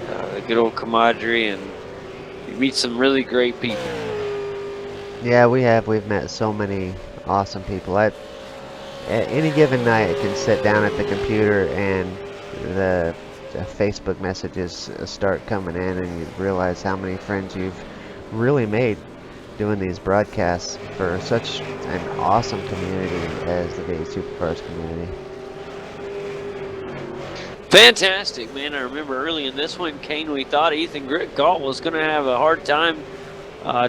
[SPEAKER 3] The good old camaraderie, and you meet some really great people.
[SPEAKER 4] Yeah, we have. We've met so many awesome people. At any given night, I can sit down at the computer and the Facebook messages start coming in, and you realize how many friends you've really made doing these broadcasts for such an awesome community as the V8Supercars community.
[SPEAKER 3] Fantastic, man. I remember early in this one, Kane, we thought Ethan Grigg-Gault was going to have a hard time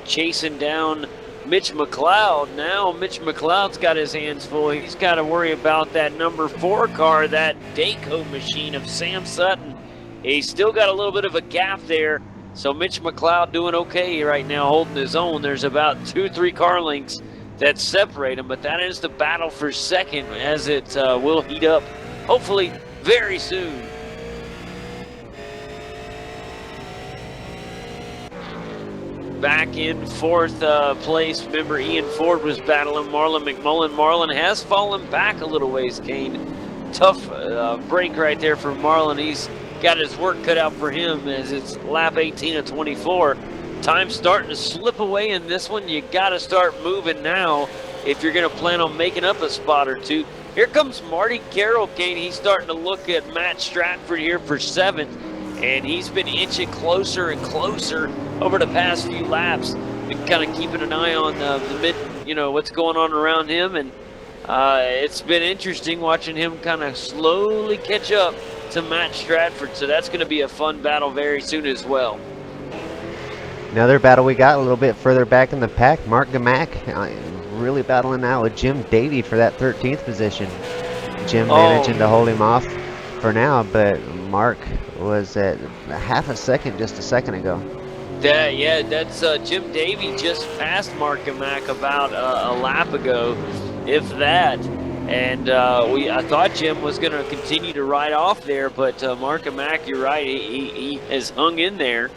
[SPEAKER 3] chasing down Mitch McLeod. Now Mitch McLeod's got his hands full. He's got to worry about that number 4 car, that Daco machine of Sam Sutton. He's still got a little bit of a gap there. So Mitch McLeod doing okay right now, holding his own. There's about 2-3 car lengths that separate him, but that is the battle for second, as it will heat up, hopefully very soon. Back in 4th place, remember Ian Ford was battling Marlon McMullen. Marlon has fallen back a little ways, Kane. Tough break right there for Marlon. He's got his work cut out for him as it's lap 18 of 24. Time's starting to slip away in this one. You got to start moving now if you're going to plan on making up a spot or 2. Here comes Marty Carroll, Kane. He's starting to look at Matt Stratford here for 7th, and he's been inching closer and closer over the past few laps. Been kind of keeping an eye on the mid, what's going on around him, and it's been interesting watching him kind of slowly catch up to Matt Stratford. So that's going to be a fun battle very soon as well.
[SPEAKER 4] Another battle we got a little bit further back in the pack. Mark Gamack really battling out with Jim Davey for that 13th position. Jim managing to hold him off for now, but Mark was at half a second just a second ago.
[SPEAKER 3] Yeah, that's Jim Davey just passed Mark and Mack about a lap ago, if that. And I thought Jim was going to continue to ride off there, but Mark and Mack, you're right, he has hung in there.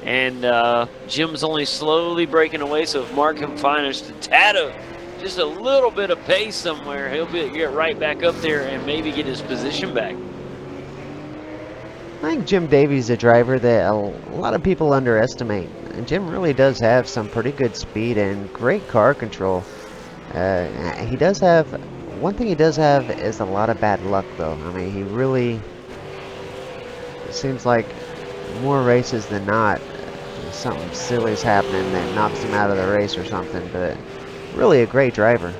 [SPEAKER 3] And Jim's only slowly breaking away, so if Mark can find just a little bit of pace somewhere, he'll get right back up there and maybe get his position back.
[SPEAKER 4] I think Jim Davies a driver that a lot of people underestimate. And Jim really does have some pretty good speed and great car control. He does have, one thing he does have is a lot of bad luck though. I mean, he really, it seems like more races than not, something silly's happening that knocks him out of the race or something, but really a great driver.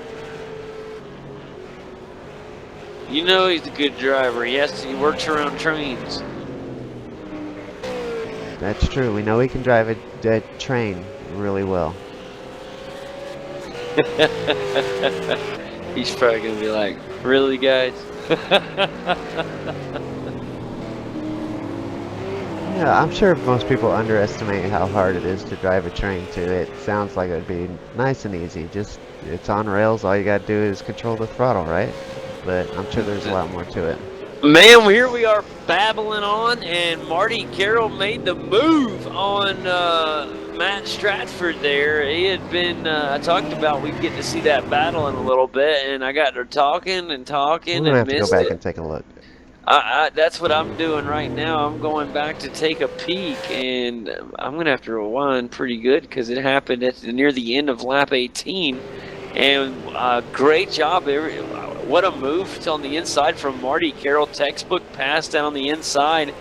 [SPEAKER 3] You know he's a good driver. Yes, he works around trains.
[SPEAKER 4] That's true. We know he can drive a train really well.
[SPEAKER 3] He's probably going to be like, really, guys?
[SPEAKER 4] Yeah, I'm sure most people underestimate how hard it is to drive a train too. It sounds like it'd be nice and easy. Just, it's on rails. All you got to do is control the throttle, right? But I'm sure there's a lot more to it.
[SPEAKER 3] Man, here we are babbling on, and Marty Carroll made the move on Matt Stratford there. He had been, I talked about we'd get to see that battle in a little bit, and I got to talking and talking
[SPEAKER 4] We're gonna
[SPEAKER 3] and
[SPEAKER 4] have to
[SPEAKER 3] missed
[SPEAKER 4] go back
[SPEAKER 3] it.
[SPEAKER 4] and take a look.
[SPEAKER 3] That's what I'm doing right now. I'm going back to take a peek, and I'm going to have to rewind pretty good because it happened near the end of lap 18. And great job. What a move. It's on the inside from Marty Carroll. Textbook pass down the inside.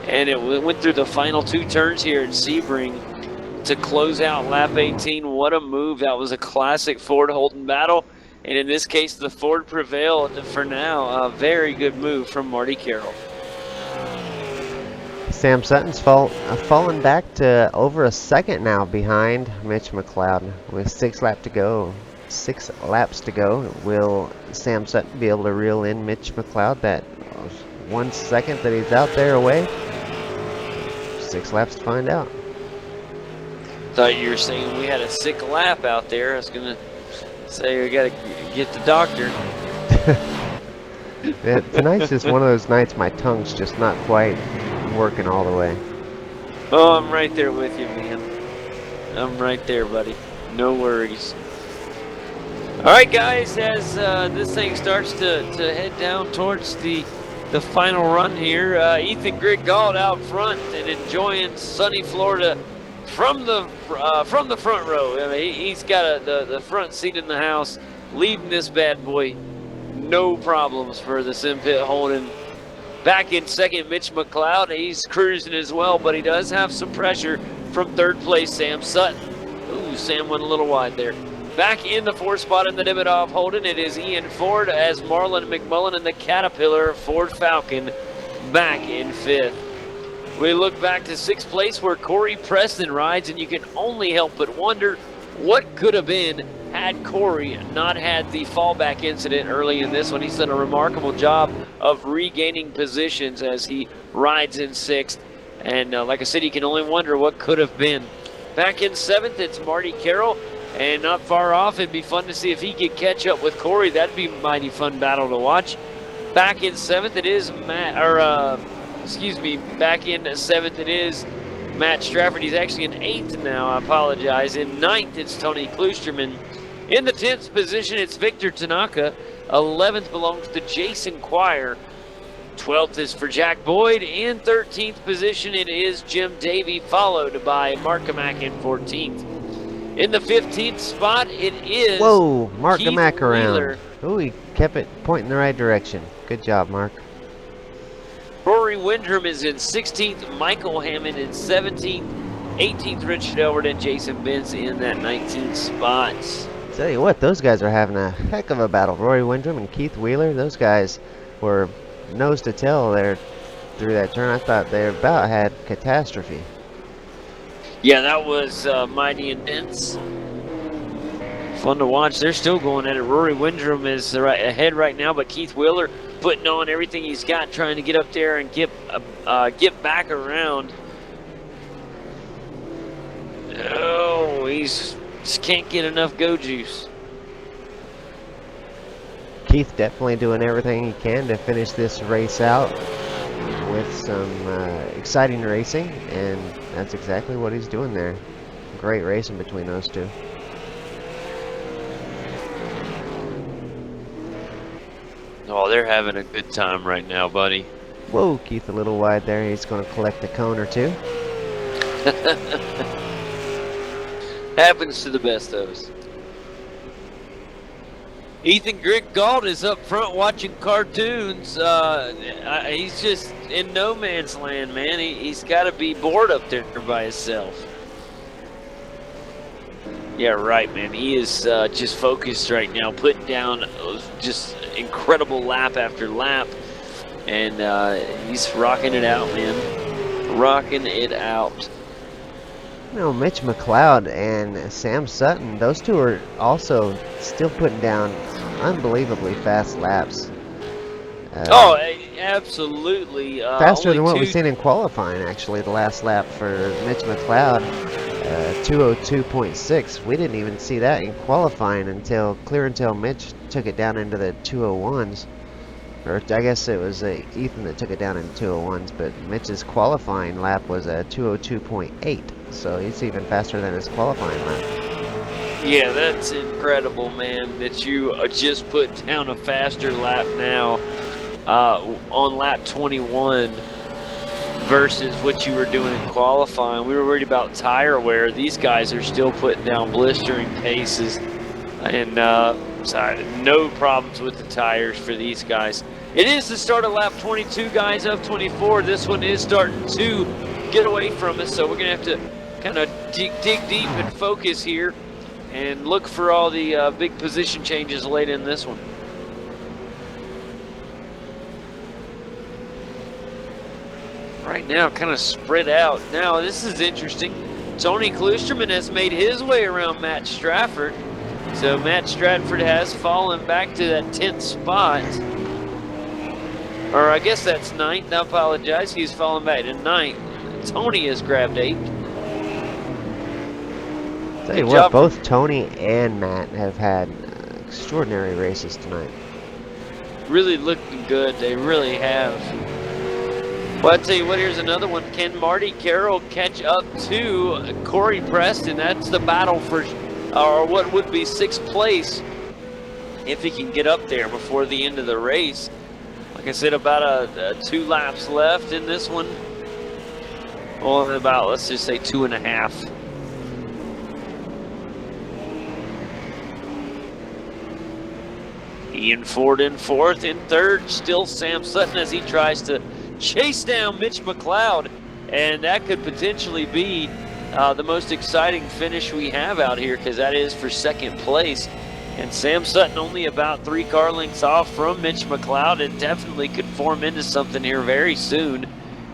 [SPEAKER 3] And it went through the final two turns here at Sebring to close out lap 18. What a move. That was a classic Ford-Holden battle. And in this case, the Ford prevailed for now. A very good move from Marty Carroll.
[SPEAKER 4] Sam Sutton's fallen back to over a second now behind Mitch McLeod with 6 laps to go. 6 laps to go. Will Sam Sutton be able to reel in Mitch McLeod that 1 second that he's out there away? 6 laps to find out.
[SPEAKER 3] Thought you were saying we had a sick lap out there. I was going to say we got to get the doctor.
[SPEAKER 4] Yeah, tonight's just one of those nights my tongue's just not quite working all the way.
[SPEAKER 3] Oh, I'm right there with you, man. I'm right there, buddy. No worries. All right, guys, as this thing starts to head down towards the final run here, Ethan Grigg-Gault out front and enjoying sunny Florida from the front row. I mean, he's got the front seat in the house, leading this bad boy. No problems for the Sim Pit Holden. Back in second, Mitch McLeod. He's cruising as well, but he does have some pressure from third place, Sam Sutton. Ooh, Sam went a little wide there. Back in the 4th spot in the Davidoff Holden, it is Ian Ford as Marlon McMullen and the Caterpillar Ford Falcon back in 5th. We look back to 6th place where Corey Preston rides, and you can only help but wonder what could have been had Corey not had the fallback incident early in this one. He's done a remarkable job of regaining positions as he rides in 6th. And like I said, you can only wonder what could have been. Back in 7th, it's Marty Carroll. And not far off, it'd be fun to see if he could catch up with Corey. That'd be a mighty fun battle to watch. Back in 7th, it is back in 7th, it is Matt Stratford. He's actually in 8th now, I apologize. In 9th, it's Tony Klusterman. In the 10th position, it's Victor Tanaka. 11th belongs to Jason Quire. 12th is for Jack Boyd. In 13th position, it is Jim Davey, followed by Mark Mack in 14th. In the 15th spot, it is
[SPEAKER 4] Mark
[SPEAKER 3] Keith
[SPEAKER 4] Mack around.
[SPEAKER 3] Wheeler.
[SPEAKER 4] Oh, he kept it pointing in the right direction. Good job, Mark.
[SPEAKER 3] Rory Windham is in 16th. Michael Hammond in 17th. 18th, Richard Aylward and Jason Benz in that 19th spot.
[SPEAKER 4] Tell you what, those guys are having a heck of a battle. Rory Windham and Keith Wheeler, those guys were nose to tail there through that turn. I thought they about had catastrophe.
[SPEAKER 3] Yeah, that was mighty intense. Fun to watch. They're still going at it. Rory Windham is ahead right now, but Keith Wheeler putting on everything he's got, trying to get up there and get back around. Oh, he's just can't get enough go juice.
[SPEAKER 4] Keith definitely doing everything he can to finish this race out with some exciting racing, and that's exactly what he's doing there. Great racing between those two.
[SPEAKER 3] Oh, they're having a good time right now, buddy.
[SPEAKER 4] Whoa, Keith a little wide there. He's going to collect a cone or two.
[SPEAKER 3] Happens to the best of us. Ethan Grigg-Gault is up front watching cartoons. He's just in no man's land, man. He's got to be bored up there by himself. Yeah, right, man. He is just focused right now, putting down just incredible lap after lap. And he's rocking it out, man. Rocking it out.
[SPEAKER 4] You know, Mitch McLeod and Sam Sutton, those two are also still putting down unbelievably fast laps.
[SPEAKER 3] Absolutely.
[SPEAKER 4] Faster than what we've seen in qualifying, actually, the last lap for Mitch McLeod. 202.6. We didn't even see that in qualifying until Mitch took it down into the 201s. Or I guess it was Ethan that took it down into 201s, but Mitch's qualifying lap was a 202.8. So he's even faster than his qualifying lap.
[SPEAKER 3] Yeah, that's incredible, man, that you just put down a faster lap now on lap 21 versus what you were doing in qualifying. We were worried about tire wear. These guys are still putting down blistering paces, and no problems with the tires for these guys. It is the start of lap 22, guys, of 24. This one is starting to get away from us, so we're going to have to kind of dig deep and focus here and look for all the big position changes late in this one. Right now, kind of spread out. Now, this is interesting. Tony Klusterman has made his way around Matt Stratford. So Matt Stratford has fallen back to that 10th spot. Or I guess that's 9th. I apologize. He's fallen back to 9th. Tony has grabbed 8th.
[SPEAKER 4] Tell you what, both Tony and Matt have had extraordinary races tonight.
[SPEAKER 3] Really looking good. They really have. Well, I'll tell you what, here's another one. Can Marty Carroll catch up to Corey Preston? That's the battle for, or what would be 6th place if he can get up there before the end of the race. Like I said, about 2 laps left in this one. Well, about, let's just say 2.5. Ian Ford in 4th. In 3rd, still Sam Sutton as he tries to chase down Mitch McLeod, and that could potentially be the most exciting finish we have out here, because that is for 2nd place. And Sam Sutton only about 3 car lengths off from Mitch McLeod, and definitely could form into something here very soon.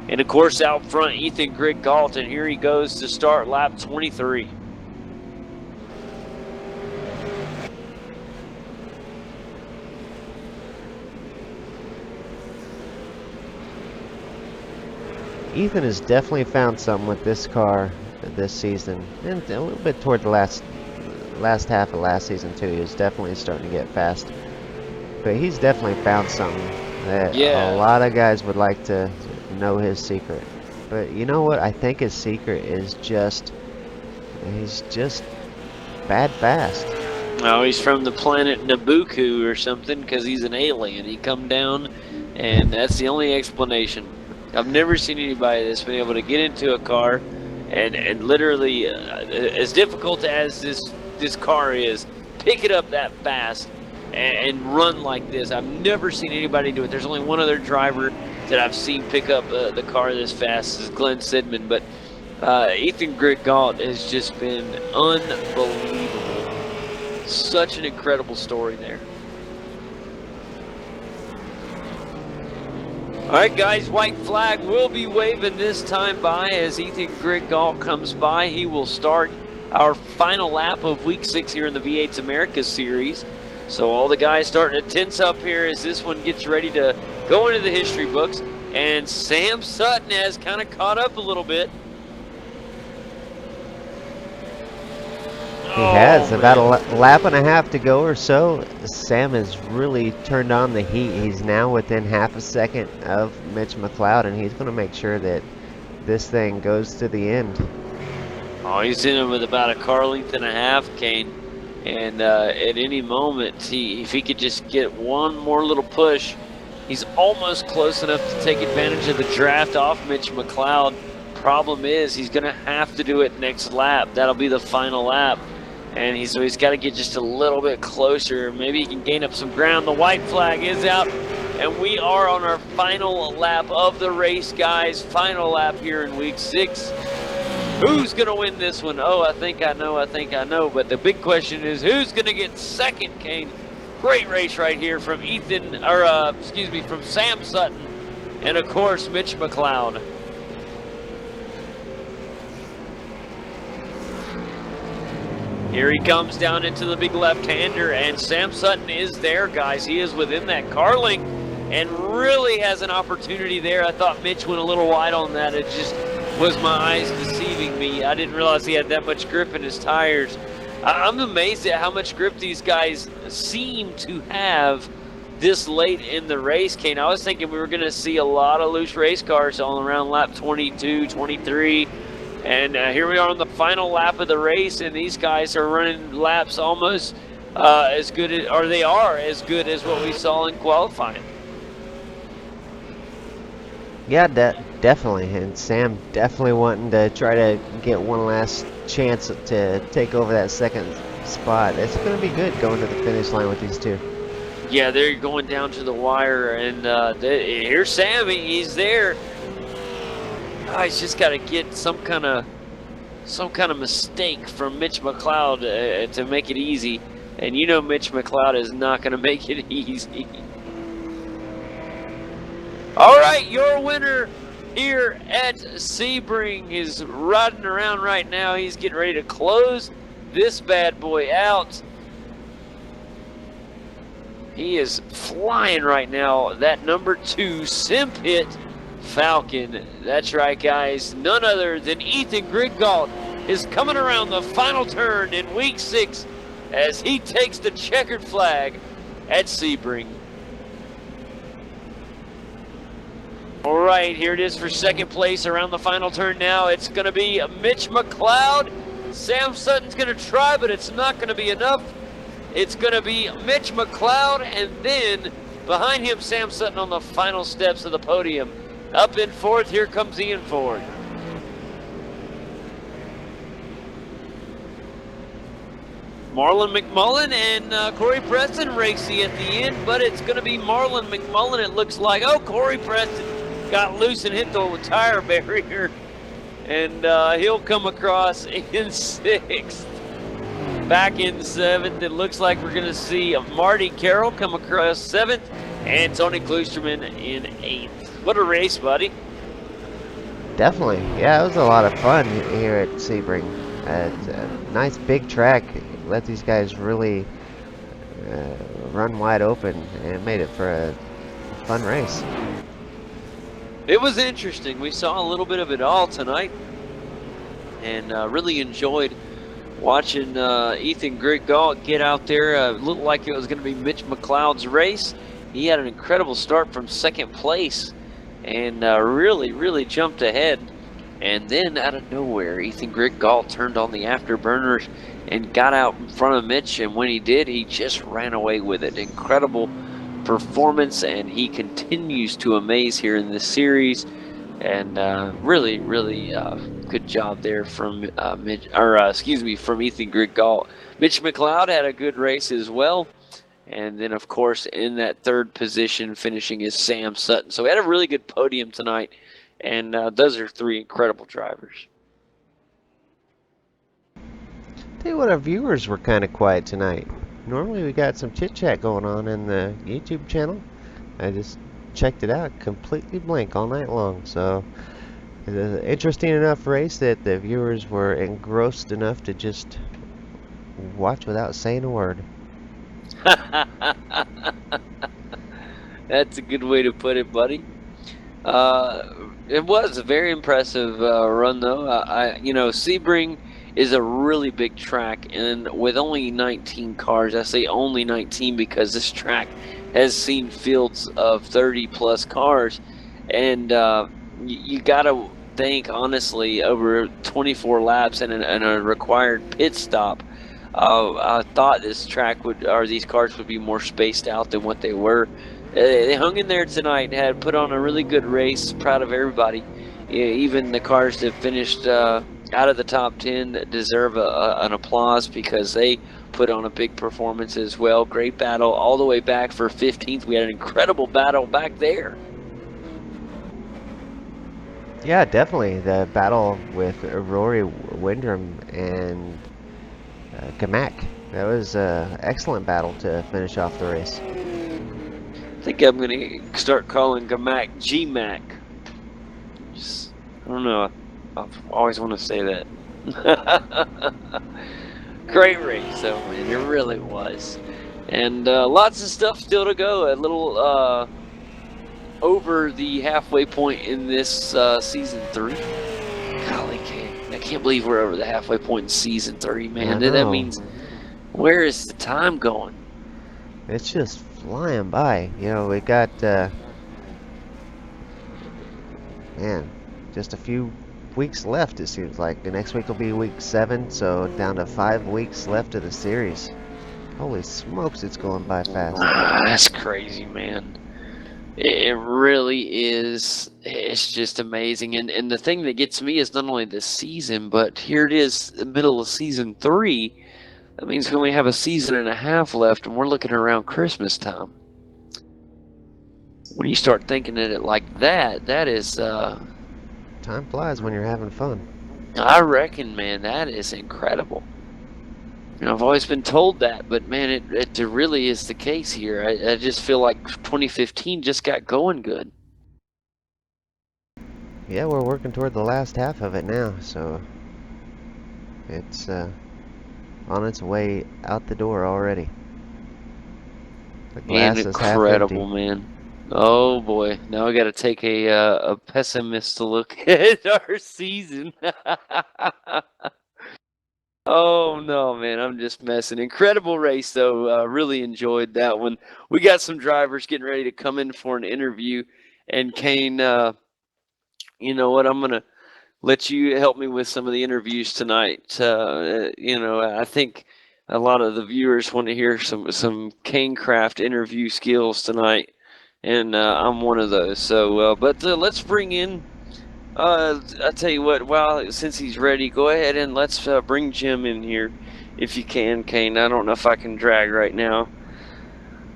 [SPEAKER 3] And of course out front, Ethan Grigg-Gault, and here he goes to start lap 23.
[SPEAKER 4] Ethan has definitely found something with this car this season, and a little bit toward the last half of last season too. He was definitely starting to get fast, but he's definitely found something that a lot of guys would like to know his secret. But you know what? I think his secret is he's just bad fast.
[SPEAKER 3] Oh, he's from the planet Nabucco or something, because he's an alien. He come down, and that's the only explanation. I've never seen anybody that's been able to get into a car and literally, as difficult as this car is, pick it up that fast and run like this. I've never seen anybody do it. There's only one other driver that I've seen pick up the car this fast, is Glenn Sidman. But Ethan Grigg-Gault has just been unbelievable. Such an incredible story there. All right, guys, white flag will be waving this time by as Ethan Grigg-Gault comes by. He will start our final lap of week 6 here in the V8 Americas series. So all the guys starting to tense up here as this one gets ready to go into the history books. And Sam Sutton has kind of caught up a little bit.
[SPEAKER 4] He has about a lap and a half to go or so. Sam has really turned on the heat. He's now within half a second of Mitch McLeod, and he's going to make sure that this thing goes to the end.
[SPEAKER 3] Oh, he's in him with about a car length and a half, Kane. And at any moment, if he could just get one more little push, he's almost close enough to take advantage of the draft off Mitch McLeod. Problem is, he's going to have to do it next lap. That'll be the final lap. And so he's got to get just a little bit closer. Maybe he can gain up some ground. The white flag is out, and we are on our final lap of the race, guys. Final lap here in week 6. Who's going to win this one? Oh, I think I know. But the big question is, who's going to get second, Kane? Great race right here from from Sam Sutton, and of course, Mitch McLeod. Here he comes down into the big left-hander, and Sam Sutton is there, guys. He is within that car link and really has an opportunity there. I thought Mitch went a little wide on that. It just was my eyes deceiving me. I didn't realize he had that much grip in his tires. I'm amazed at how much grip these guys seem to have this late in the race, Kane. I was thinking we were going to see a lot of loose race cars all around lap 22, 23. And here we are on the final lap of the race, and these guys are running laps almost as good as, or they are as good as what we saw in qualifying.
[SPEAKER 4] Yeah, definitely. And Sam definitely wanting to try to get one last chance to take over that second spot. It's going to be good going to the finish line with these two.
[SPEAKER 3] Yeah, they're going down to the wire, and here's Sam. He's there. He's just got to get some kind of mistake from Mitch McLeod to make it easy. And you know Mitch McLeod is not going to make it easy. All right, your winner here at Sebring is riding around right now. He's getting ready to close this bad boy out. He is flying right now. That number 2 Simpit Falcon. That's right, guys. None other than Ethan Grigg-Gault is coming around the final turn in week 6 as he takes the checkered flag at Sebring. All right, here it is for second place around the final turn now. It's going to be Mitch McLeod. Sam Sutton's going to try, but it's not going to be enough. It's going to be Mitch McLeod, and then behind him, Sam Sutton on the final steps of the podium. Up in fourth, here comes Ian Ford. Marlon McMullen and Corey Preston racing at the end, but it's going to be Marlon McMullen, it looks like. Oh, Corey Preston got loose and hit the tire barrier, and he'll come across in 6th. Back in 7th, it looks like we're going to see Marty Carroll come across 7th, and Tony Klusterman in 8th. What a race, buddy.
[SPEAKER 4] Definitely. Yeah, it was a lot of fun here at Sebring. It's a nice big track. Let these guys really run wide open, and made it for a fun race.
[SPEAKER 3] It was interesting. We saw a little bit of it all tonight, and really enjoyed watching Ethan Grigg-Gault get out there. Looked like it was going to be Mitch McLeod's race. He had an incredible start from second place, and really jumped ahead. And then out of nowhere, Ethan Grigg-Gault turned on the afterburners and got out in front of Mitch, and when he did, he just ran away with it. Incredible performance, and he continues to amaze here in this series. And really good job there from from Ethan Grigg-Gault. Mitch McLeod had a good race as well. And then, of course, in that third position, finishing is Sam Sutton. So we had a really good podium tonight, and those are 3 incredible drivers.
[SPEAKER 4] Tell you what, our viewers were kind of quiet tonight. Normally we got some chit-chat going on in the YouTube channel. I just checked it out, completely blank all night long. So it's an interesting enough race that the viewers were engrossed enough to just watch without saying a word.
[SPEAKER 3] That's a good way to put it, buddy. It was a very impressive run, though. Sebring is a really big track, and with only 19 cars, I say only 19 because this track has seen fields of 30 plus cars, and you got to think honestly over 24 laps and a required pit stop. I thought this track or these cars would be more spaced out than what they were. They hung in there tonight, had put on a really good race. Proud of everybody, even the cars that finished out of the top 10 deserve an applause because they put on a big performance as well. Great battle all the way back for 15th. We had an incredible battle back there.
[SPEAKER 4] Yeah, definitely. The battle with Rory Windham and Gamak. That was an excellent battle to finish off the race.
[SPEAKER 3] I think I'm going to start calling Gamak G-Mac. I don't know. I always want to say that. Great race, though, man. It really was. And lots of stuff still to go. A little over the halfway point in this season 3. Golly, I can't believe we're over the halfway point in season 3, man. That means, where is the time going?
[SPEAKER 4] It's just flying by. You know, we got, man, just a few weeks left, it seems like. The next week will be week 7, so down to 5 weeks left of the series. Holy smokes, it's going by fast.
[SPEAKER 3] That's crazy, man. It really is. It's just amazing. And the thing that gets me is not only the season, but here it is, the middle of season 3. That means we only have a season and a half left, and we're looking around Christmas time. When you start thinking of it like that, that is...
[SPEAKER 4] Time flies when you're having fun.
[SPEAKER 3] I reckon, man, that is incredible. You know, I've always been told that, but man, it really is the case here. I just feel like 2015 just got going good.
[SPEAKER 4] Yeah, we're working toward the last half of it now, so it's on its way out the door already. The glass is half
[SPEAKER 3] Incredible,
[SPEAKER 4] empty.
[SPEAKER 3] man. Oh boy, now I got to take a pessimist look at our season. Oh no, man, I'm just messing. Incredible race, though. Really enjoyed that one. We got some drivers getting ready to come in for an interview, and Kane, you know what? I'm gonna let you help me with some of the interviews tonight. You know, I think a lot of the viewers want to hear some Canecraft interview skills tonight, and I'm one of those. So, but let's bring in. I'll tell you what. Well, since he's ready, go ahead and let's bring Jim in here, if you can, Kane. I don't know if I can drag right now.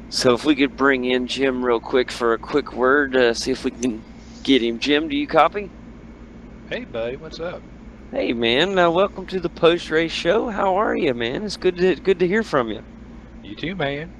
[SPEAKER 3] So if we could bring in Jim real quick for a quick word, see if we can get him. Jim, do you copy?
[SPEAKER 5] Hey, buddy, what's up?
[SPEAKER 3] Hey, man. Welcome to the post-race show. How are you, man? It's good to hear from you.
[SPEAKER 5] You too, man.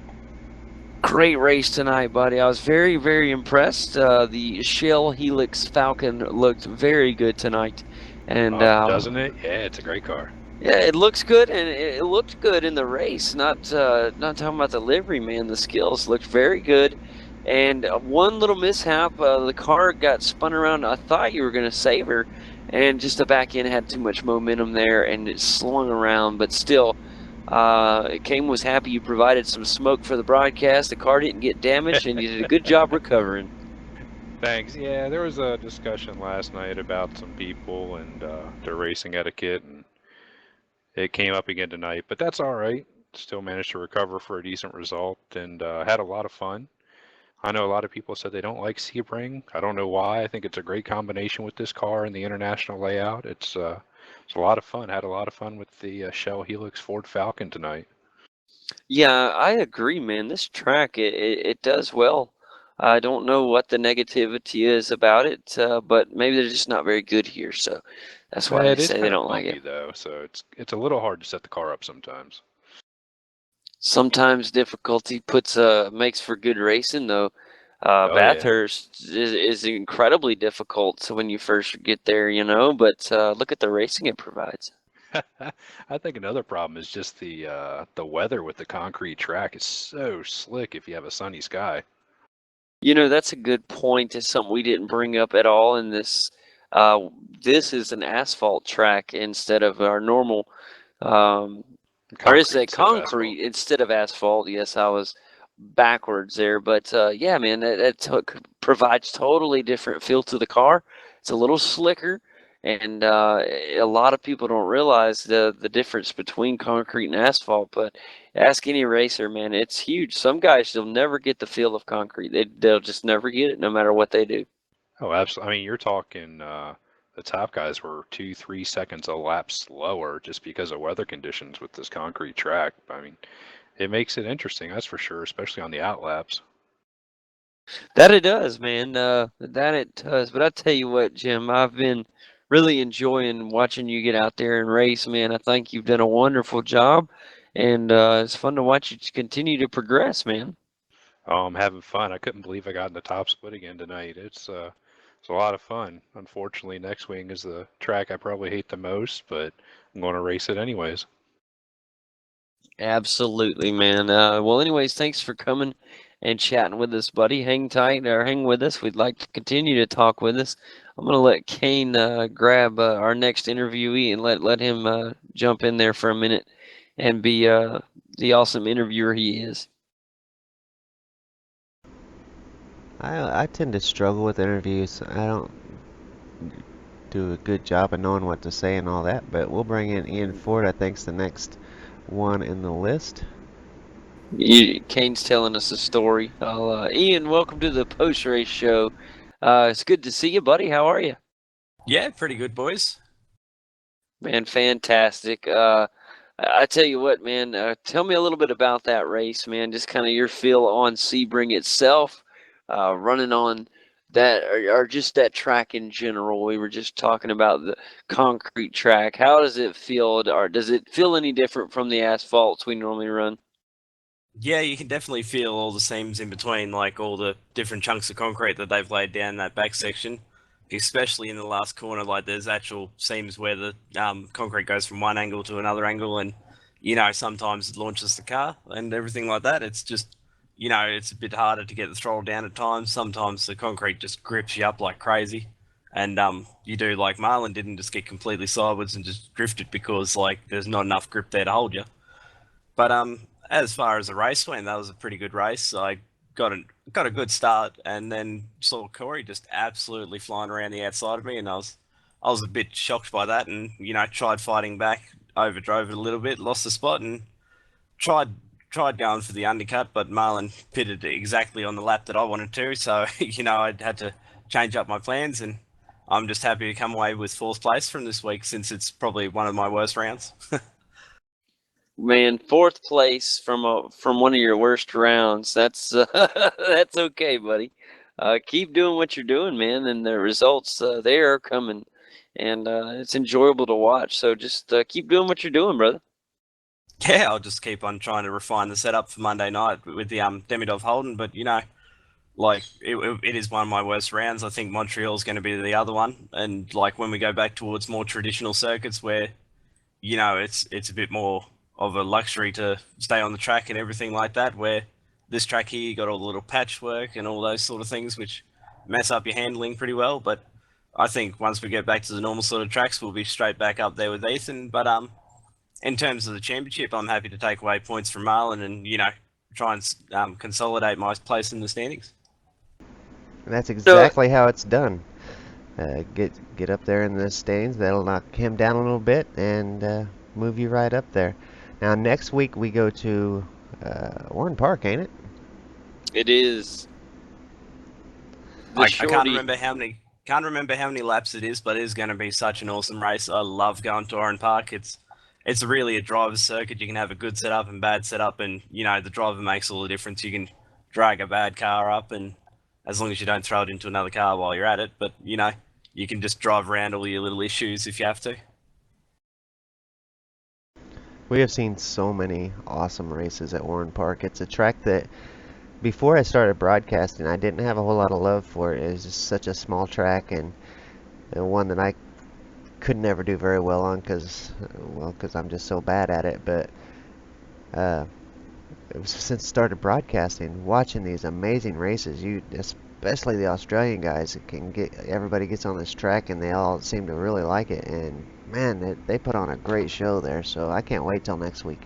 [SPEAKER 3] Great race tonight, buddy. I was very, very impressed. The Shell Helix Falcon looked very good tonight, and
[SPEAKER 5] doesn't it? Yeah, it's a great car.
[SPEAKER 3] Yeah, it looks good, and it looked good in the race. Not talking about the livery, man. The skills looked very good. And one little mishap, the car got spun around. I thought you were going to save her, and just the back end had too much momentum there, and it swung around. But still, Kane was happy you provided some smoke for the broadcast. The car didn't get damaged, and you did a good job recovering.
[SPEAKER 5] Thanks. Yeah, there was a discussion last night about some people and their racing etiquette, and it came up again tonight. But that's all right. Still managed to recover for a decent result, and had a lot of fun. I know a lot of people said they don't like Sebring. I don't know why. I think it's a great combination with this car and the international layout. It's a lot of fun. Had a lot of fun with the Shell Helix Ford Falcon tonight.
[SPEAKER 3] Yeah, I agree, man. This track, it does well. I don't know what the negativity is about it, but maybe they're just not very good here. So that's why they say they don't like it.
[SPEAKER 5] Though, so it's a little hard to set the car up sometimes.
[SPEAKER 3] Sometimes difficulty makes for good racing, though. Bathurst is incredibly difficult when you first get there, you know. But look at the racing it provides.
[SPEAKER 5] I think another problem is just the weather with the concrete track. It's so slick if you have a sunny sky.
[SPEAKER 3] You know, that's a good point. It's something we didn't bring up at all in this This is an asphalt track instead of our normal, or is
[SPEAKER 5] Concrete
[SPEAKER 3] it
[SPEAKER 5] instead of asphalt.
[SPEAKER 3] concrete instead of asphalt? Yes, I was backwards there, but yeah, man, provides totally different feel to the car. It's a little slicker, and a lot of people don't realize the difference between concrete and asphalt. But ask any racer, man, it's huge. Some guys will never get the feel of concrete. They'll just never get it, no matter what they do.
[SPEAKER 5] Oh, absolutely. I mean, you're talking the top guys were 2-3 seconds a lap slower just because of weather conditions with this concrete track. I mean, it makes it interesting, that's for sure, especially on the out laps.
[SPEAKER 3] That it does, man. That it does. But I tell you what, Jim, I've been really enjoying watching you get out there and race, man. I think you've done a wonderful job, and it's fun to watch you continue to progress, man.
[SPEAKER 5] Oh, I'm having fun. I couldn't believe I got in the top split again tonight. It's a lot of fun. Unfortunately, next wing is the track I probably hate the most, but I'm going to race it anyways.
[SPEAKER 3] Absolutely, man. Well, anyways, thanks for coming and chatting with us, buddy. Hang tight or hang with us. We'd like to continue to talk with us. I'm going to let Kane grab our next interviewee and let him jump in there for a minute and be the awesome interviewer he is.
[SPEAKER 4] I tend to struggle with interviews. I don't do a good job of knowing what to say and all that, but we'll bring in Ian Ford. I think's the next one in the list.
[SPEAKER 3] Kane's telling us a story. Ian, welcome to the post-race show. It's good to see you, buddy. How are you?
[SPEAKER 6] Yeah, pretty good, boys.
[SPEAKER 3] Man, fantastic. I tell you what, man, tell me a little bit about that race, man. Just kind of your feel on Sebring itself, running on that, or just that track in general. We were just talking about the concrete track. How does it feel, or does it feel any different from the asphalts we normally run?
[SPEAKER 6] Yeah, you can definitely feel all the seams in between, like all the different chunks of concrete that they've laid down that back section, especially in the last corner. Like there's actual seams where the concrete goes from one angle to another angle, and sometimes it launches the car and everything like that. It's just it's a bit harder to get the throttle down at times. Sometimes the concrete just grips you up like crazy, and you do like Marlon did and just get completely sideways and just drifted because like there's not enough grip there to hold you. But as far as the race went, that was a pretty good race. I got a good start, and then saw Corey just absolutely flying around the outside of me, and I was a bit shocked by that, and tried fighting back, overdrove it a little bit, lost the spot, and tried going for the undercut, but Marlon pitted exactly on the lap that I wanted to, so I had to change up my plans, and I'm just happy to come away with 4th place from this week since it's probably one of my worst rounds.
[SPEAKER 3] Man, 4th place from one of your worst rounds. That's that's okay, buddy. Keep doing what you're doing, man, and the results they are coming, and it's enjoyable to watch. So just keep doing what you're doing, brother.
[SPEAKER 6] Yeah, I'll just keep on trying to refine the setup for Monday night with the Demidov Holden, but like it is one of my worst rounds. I think Montreal's going to be the other one, and like when we go back towards more traditional circuits where it's a bit more of a luxury to stay on the track and everything like that, where this track here, you got all the little patchwork and all those sort of things which mess up your handling pretty well. But I think once we get back to the normal sort of tracks, we'll be straight back up there with Ethan. But in terms of the championship, I'm happy to take away points from Marlon and try and consolidate my place in the standings.
[SPEAKER 4] And that's exactly how it's done. Get up there in the standings. That'll knock him down a little bit and move you right up there. Now next week we go to Warren Park, ain't it?
[SPEAKER 3] It is.
[SPEAKER 6] I can't remember how many laps it is, but it is going to be such an awesome race. I love going to Oran Park. It's really a driver's circuit. You can have a good setup and bad setup, and the driver makes all the difference. You can drag a bad car up, and as long as you don't throw it into another car while you're at it, but you can just drive around all your little issues if you have to.
[SPEAKER 4] We have seen so many awesome races at Warren Park. It's a track that before I started broadcasting, I didn't have a whole lot of love for it. It was just such a small track and one that I could never do very well on because I'm just so bad at it. But it was since I started broadcasting, watching these amazing races, especially the Australian guys. Everybody gets on this track and they all seem to really like it. And man, they put on a great show there. So I can't wait till next week.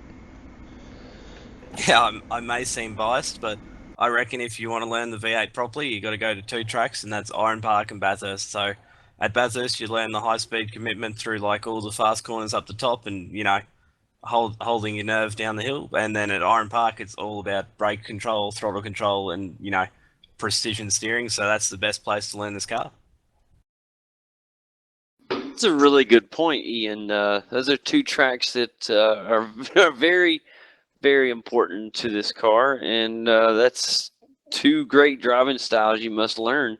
[SPEAKER 6] Yeah, I may seem biased, but I reckon if you want to learn the V8 properly, you got to go to 2 tracks, and that's Iron Park and Bathurst. So at Bathurst, you learn the high-speed commitment through like all the fast corners up the top, and holding your nerve down the hill. And then at Iron Park, it's all about brake control, throttle control, and precision steering. So that's the best place to learn this car.
[SPEAKER 3] That's a really good point, Ian. Those are 2 tracks that are very, very important to this car, and that's 2 great driving styles you must learn.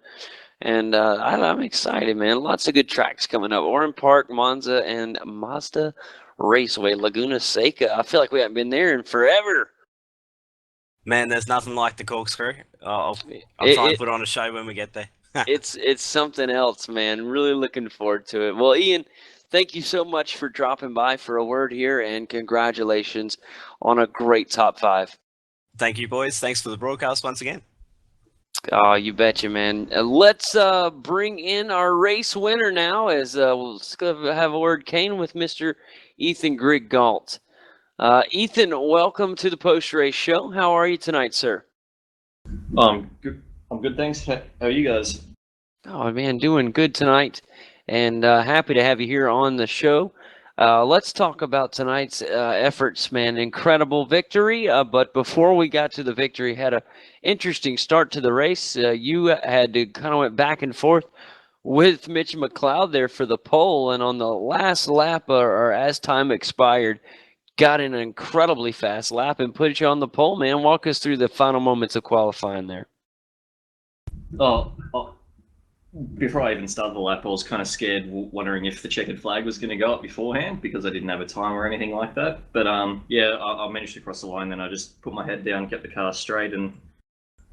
[SPEAKER 3] And I'm excited, man. Lots of good tracks coming up. Oran Park, Monza, and Mazda Raceway, Laguna Seca. I feel like we haven't been there in forever.
[SPEAKER 6] Man, there's nothing like the corkscrew. I'll try and put on a show when we get there.
[SPEAKER 3] It's something else, man. Really looking forward to it. Well, Ian, thank you so much for dropping by for a word here, and congratulations on a great top 5.
[SPEAKER 6] Thank you, boys. Thanks for the broadcast once again.
[SPEAKER 3] Oh, you betcha, man. Let's bring in our race winner now, as we'll have a word, Kane, with Mr. Ethan Grigg-Gault. Ethan, welcome to the post-race show. How are you tonight, sir?
[SPEAKER 7] I'm good, thanks. How are you guys?
[SPEAKER 3] Oh, man, doing good tonight, and happy to have you here on the show. Let's talk about tonight's efforts, man. Incredible victory, but before we got to the victory, had an interesting start to the race. You had to kind of went back and forth with Mitch McLeod there for the pole, and on the last lap, or as time expired, got in an incredibly fast lap and put you on the pole, man. Walk us through the final moments of qualifying there.
[SPEAKER 7] Before I even started the lap, I was kind of scared, wondering if the checkered flag was going to go up beforehand because I didn't have a time or anything like that. But yeah, I managed to cross the line. Then I just put my head down, kept the car straight, and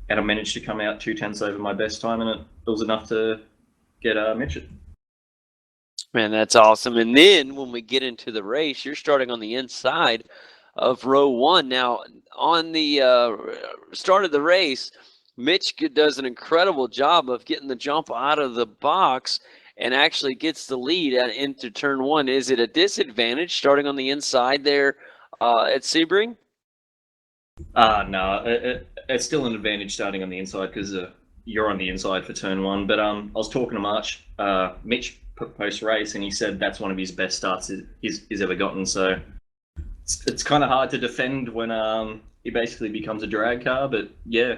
[SPEAKER 7] I managed to come out 2/10 over my best time, and it was enough to get Mitch it.
[SPEAKER 3] Man, that's awesome. And then when we get into the race, you're starting on the inside of row 1. Now, on the start of the race, Mitch does an incredible job of getting the jump out of the box and actually gets the lead into turn 1. Is it a disadvantage starting on the inside there at Sebring?
[SPEAKER 7] No, it's still an advantage starting on the inside because you're on the inside for turn 1. But I was talking to March, Mitch post-race, and he said that's one of his best starts he's ever gotten. So it's kind of hard to defend when he basically becomes a drag car. But yeah.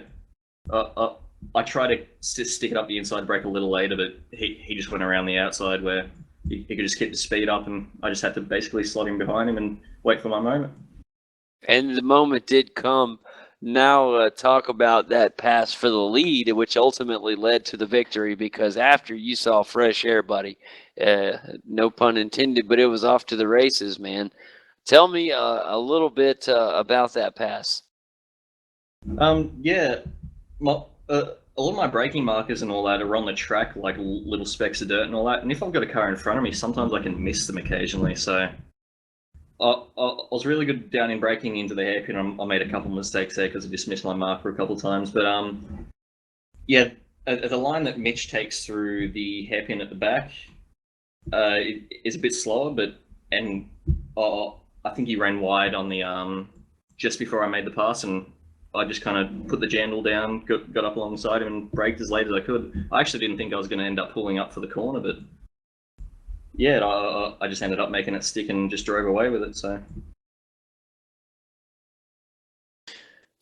[SPEAKER 7] I tried to stick it up the inside brake a little later, but he just went around the outside where he could just keep the speed up, and I just had to basically slot him behind him and wait for my moment.
[SPEAKER 3] And the moment did come. Now talk about that pass for the lead, which ultimately led to the victory, because after you saw fresh air, buddy, no pun intended, but it was off to the races, man. Tell me a little bit about that pass.
[SPEAKER 7] Yeah. A lot of my braking markers and all that are on the track, like little specks of dirt and all that. And if I've got a car in front of me, sometimes I can miss them occasionally. So I was really good down in braking into the hairpin. I made a couple of mistakes there because I just missed my marker a couple of times. But yeah, the line that Mitch takes through the hairpin at the back is a bit slower, and I think he ran wide on the just before I made the pass, and I just kind of put the jandal down, got up alongside him, and braked as late as I could. I actually didn't think I was going to end up pulling up for the corner, but yeah, I just ended up making it stick and just drove away with it. So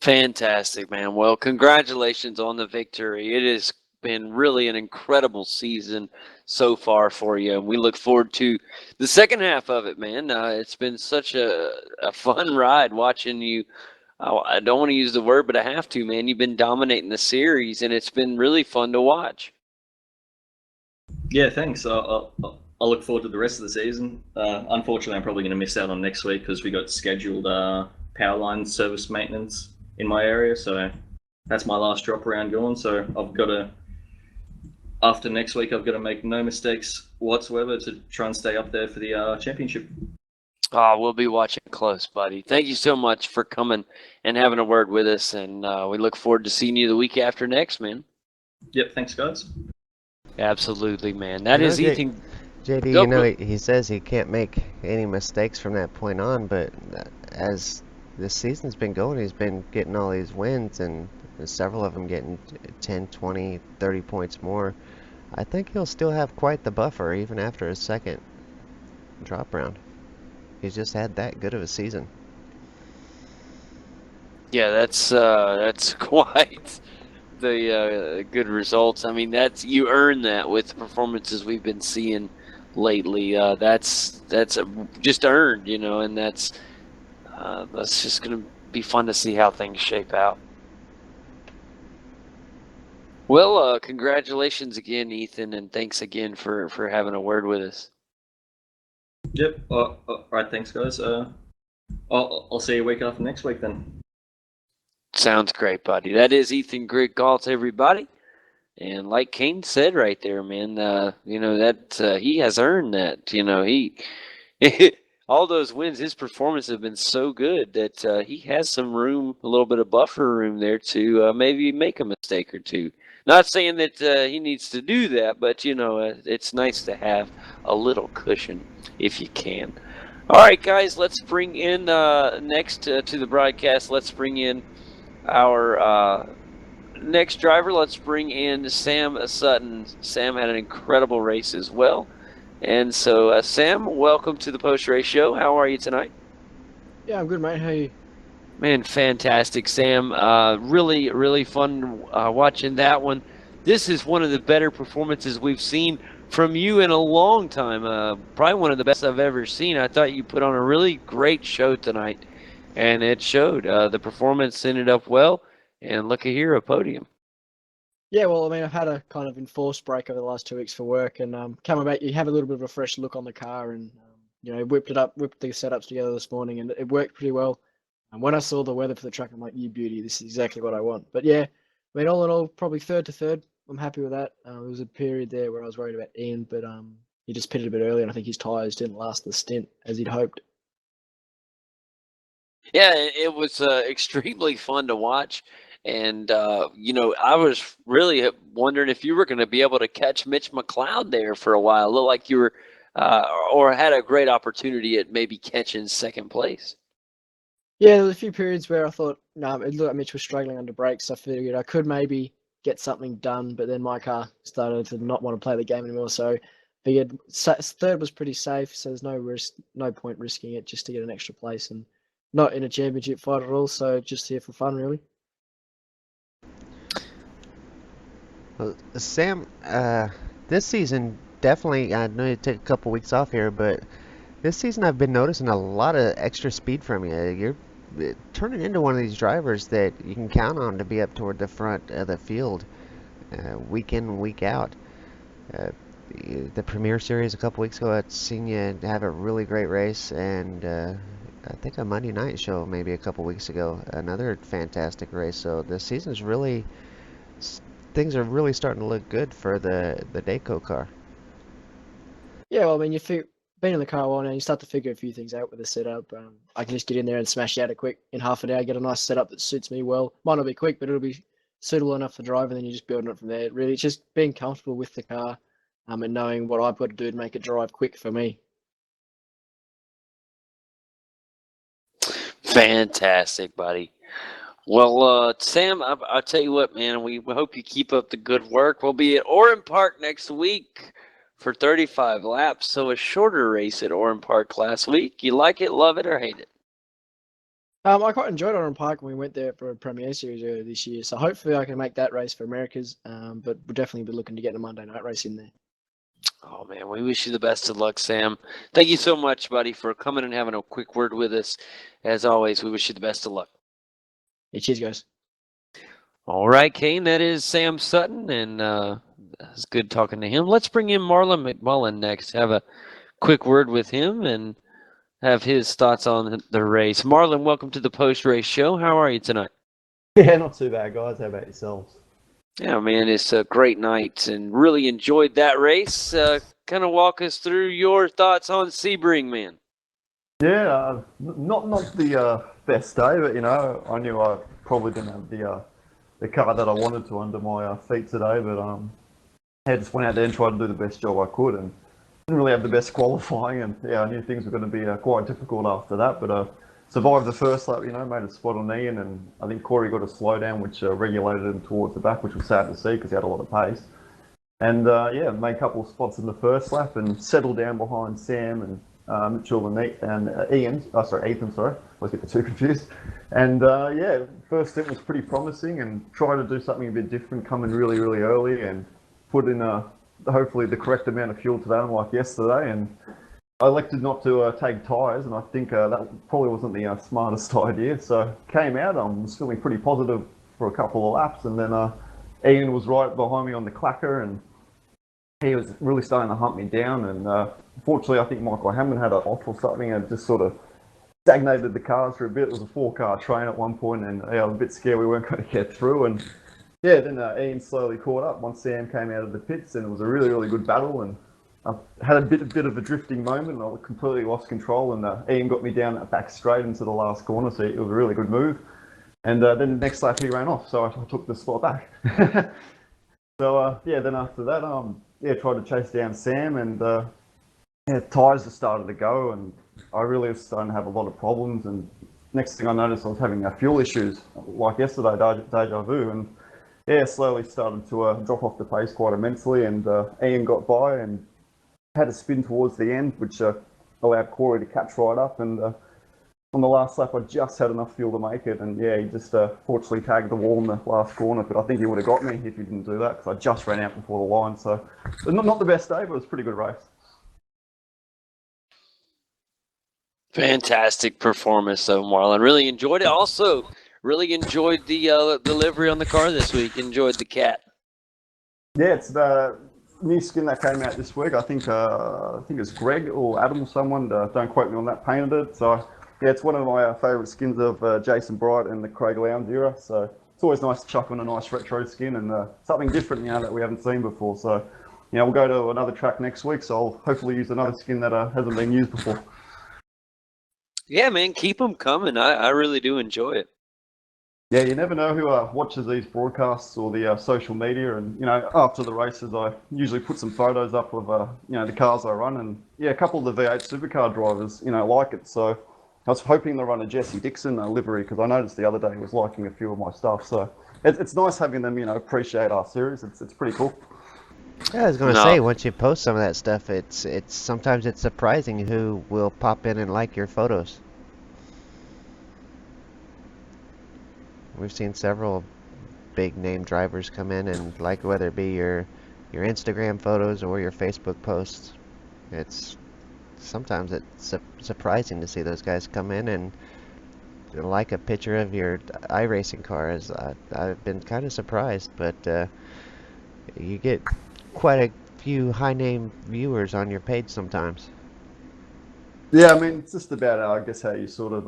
[SPEAKER 3] fantastic, man. Well, congratulations on the victory. It has been really an incredible season so far for you, and we look forward to the second half of it, man. It's been such a fun ride watching you. I don't want to use the word, but I have to, man. You've been dominating the series, and it's been really fun to watch.
[SPEAKER 7] Yeah, thanks. I look forward to the rest of the season. Unfortunately, I'm probably going to miss out on next week because we got scheduled power line service maintenance in my area, so that's my last drop around going. So I've got to, after next week, I've got to make no mistakes whatsoever to try and stay up there for the championship.
[SPEAKER 3] Oh, we'll be watching close, buddy. Thank you so much for coming and having a word with us, and we look forward to seeing you the week after next, man.
[SPEAKER 7] Yep, thanks, guys.
[SPEAKER 3] Absolutely, man. That
[SPEAKER 4] You know,
[SPEAKER 3] is Ethan.
[SPEAKER 4] JD,
[SPEAKER 3] Go,
[SPEAKER 4] you know,
[SPEAKER 3] go.
[SPEAKER 4] he says he can't make any mistakes from that point on, but as this season's been going, he's been getting all these wins, and several of them getting 10, 20, 30 points more. I think he'll still have quite the buffer even after his second drop round. He's just had that good of a season.
[SPEAKER 3] Yeah, that's quite the good results. I mean, that's you earn that with the performances we've been seeing lately. That's just earned, you know, and that's just gonna be fun to see how things shape out. Well, congratulations again, Ethan, and thanks again for having a word with us.
[SPEAKER 7] Yep. All right, thanks, guys. I'll see you a week after next week then.
[SPEAKER 3] Sounds great, buddy. That is Ethan Grigg-Gault, everybody. And like Kane said right there, man, you know, that he has earned that. You know, he all those wins, his performances have been so good that he has some room, a little bit of buffer room there to maybe make a mistake or two. Not saying that he needs to do that, but, you know, it's nice to have a little cushion if you can. All right, guys, let's bring in next to the broadcast, let's bring in our next driver. Let's bring in Sam Sutton. Sam had an incredible race as well. And so, Sam, welcome to the post-race show. How are you tonight?
[SPEAKER 2] Yeah, I'm good, mate. How are you?
[SPEAKER 3] Man, fantastic, Sam. Really, really fun watching that one. This is one of the better performances we've seen from you in a long time. Probably one of the best I've ever seen. I thought you put on a really great show tonight, and it showed. The performance ended up well, and look at here, a podium.
[SPEAKER 2] Yeah, well, I mean, I've had a kind of enforced break over the last 2 weeks for work, and coming back, you have a little bit of a fresh look on the car, and you know, whipped the setups together this morning, and it worked pretty well. And when I saw the weather for the track, I'm like, you beauty, this is exactly what I want. But yeah, I mean, all in all, probably third to third. I'm happy with that. There was a period there where I was worried about Ian, but he just pitted a bit early, and I think his tyres didn't last the stint as he'd hoped.
[SPEAKER 3] Yeah, it was extremely fun to watch. And, you know, I was really wondering if you were going to be able to catch Mitch McLeod there for a while. It looked like you were, or had a great opportunity at maybe catching second place.
[SPEAKER 2] Yeah, there was a few periods where I thought, no, it looked like Mitch was struggling under brakes. I figured I could maybe get something done, but then my car started to not want to play the game anymore. So figured third was pretty safe, so there's no risk, no point risking it just to get an extra place, and not in a championship fight at all. So just here for fun, really.
[SPEAKER 4] Well, Sam, this season definitely, I know you took a couple weeks off here, but this season I've been noticing a lot of extra speed from you. You're turning into one of these drivers that you can count on to be up toward the front of the field week in and week out. The Premier Series a couple weeks ago, I'd seen you have a really great race, and I think a Monday night show maybe a couple weeks ago, another fantastic race. So this season's really, things are really starting to look good for the Dayco car.
[SPEAKER 2] Yeah, well, I mean, been in the car a while now, you start to figure a few things out with the setup. I can just get in there and smash out it quick in half an hour, get a nice setup that suits me well. Might not be quick, but it'll be suitable enough for drive, and then you're just building it from there. Really, it's just being comfortable with the car, and knowing what I've got to do to make it drive quick for me.
[SPEAKER 3] Fantastic, buddy. Well, Sam, I'll tell you what, man, we hope you keep up the good work. We'll be at Orem Park next week for 35 laps, so a shorter race at Orem Park last week. You like it, love it, or hate it?
[SPEAKER 2] I quite enjoyed Orem Park when we went there for a Premier Series earlier this year, so hopefully I can make that race for Americas, but we'll definitely be looking to get a Monday night race in there.
[SPEAKER 3] Oh, man, we wish you the best of luck, Sam. Thank you so much, buddy, for coming and having a quick word with us. As always, we wish you the best of luck.
[SPEAKER 2] Yeah, cheers, guys.
[SPEAKER 3] All right, Kane, that is Sam Sutton, and it's good talking to him. Let's bring in Marlon McMullen next. Have a quick word with him and have his thoughts on the race. Marlon, welcome to the post-race show. How are you tonight?
[SPEAKER 8] Yeah, not too bad, guys. How about yourselves?
[SPEAKER 3] Yeah, man, it's a great night and really enjoyed that race. Kind of walk us through your thoughts on Sebring, man.
[SPEAKER 8] Yeah, not the best day, but you know, I knew I probably didn't have the the car that I wanted to under my feet today, but I just went out there and tried to do the best job I could, and didn't really have the best qualifying, and yeah, I knew things were going to be quite difficult after that, but survived the first lap, made a spot on Ian, and I think Corey got a slowdown, which regulated him towards the back, which was sad to see because he had a lot of pace. And yeah, made a couple of spots in the first lap and settled down behind Sam and Mitchell and Ethan, sorry, I always get the two confused. And yeah, first stint was pretty promising and tried to do something a bit different, coming really, really early and put in hopefully the correct amount of fuel today, unlike yesterday. And I elected not to take tyres, and I think that probably wasn't the smartest idea. So came out, I was feeling pretty positive for a couple of laps, and then Ian was right behind me on the clacker, and he was really starting to hunt me down. And unfortunately, I think Michael Hammond had an off or something, and just sort of stagnated the cars for a bit. It was a 4-car train at one point, and yeah, I was a bit scared we weren't going to get through. And yeah, then Ian slowly caught up once Sam came out of the pits, and it was a really, really good battle. And I had a bit of a drifting moment, and I completely lost control, and Ian got me down back straight into the last corner, so it was a really good move. And then the next lap he ran off, so I took the spot back. So yeah, then after that, yeah, tried to chase down Sam, and yeah, tyres just started to go, and I really was starting to have a lot of problems. And next thing I noticed, I was having fuel issues, like yesterday, deja vu, and yeah, slowly started to drop off the pace quite immensely. And Ian got by and had a spin towards the end, which allowed Corey to catch right up. And on the last lap, I just had enough fuel to make it. And yeah, he just fortunately tagged the wall in the last corner, but I think he would have got me if he didn't do that, because I just ran out before the line. So not the best day, but it was a pretty good race.
[SPEAKER 3] Fantastic performance, though, Marlon. Really enjoyed it. Also, really enjoyed the delivery on the car this week. Enjoyed the cat.
[SPEAKER 8] Yeah, it's the new skin that came out this week. I think it's Greg or Adam or someone. Don't quote me on that. Painted it. So yeah, it's one of my favourite skins of Jason Bright and the Craig Lowndes era. So it's always nice to chuck on a nice retro skin and something different, that we haven't seen before. So we'll go to another track next week. So I'll hopefully use another skin that hasn't been used before.
[SPEAKER 3] Yeah, man, keep them coming. I really do enjoy it.
[SPEAKER 8] Yeah, you never know who watches these broadcasts or the social media, and after the races, I usually put some photos up of the cars I run, and yeah, a couple of the V8 Supercar drivers like it. So I was hoping to run a Jesse Dixon livery, because I noticed the other day he was liking a few of my stuff. So it's nice having them appreciate our series. It's pretty cool.
[SPEAKER 4] Yeah, I was going to say, once you post some of that stuff, it's sometimes it's surprising who will pop in and like your photos. We've seen several big name drivers come in and like, whether it be your Instagram photos or your Facebook posts. Sometimes it's surprising to see those guys come in and like a picture of your iRacing car. I've been kind of surprised, but you get quite a few high-name viewers on your page sometimes.
[SPEAKER 8] Yeah, I mean, it's just about, I guess, how you sort of,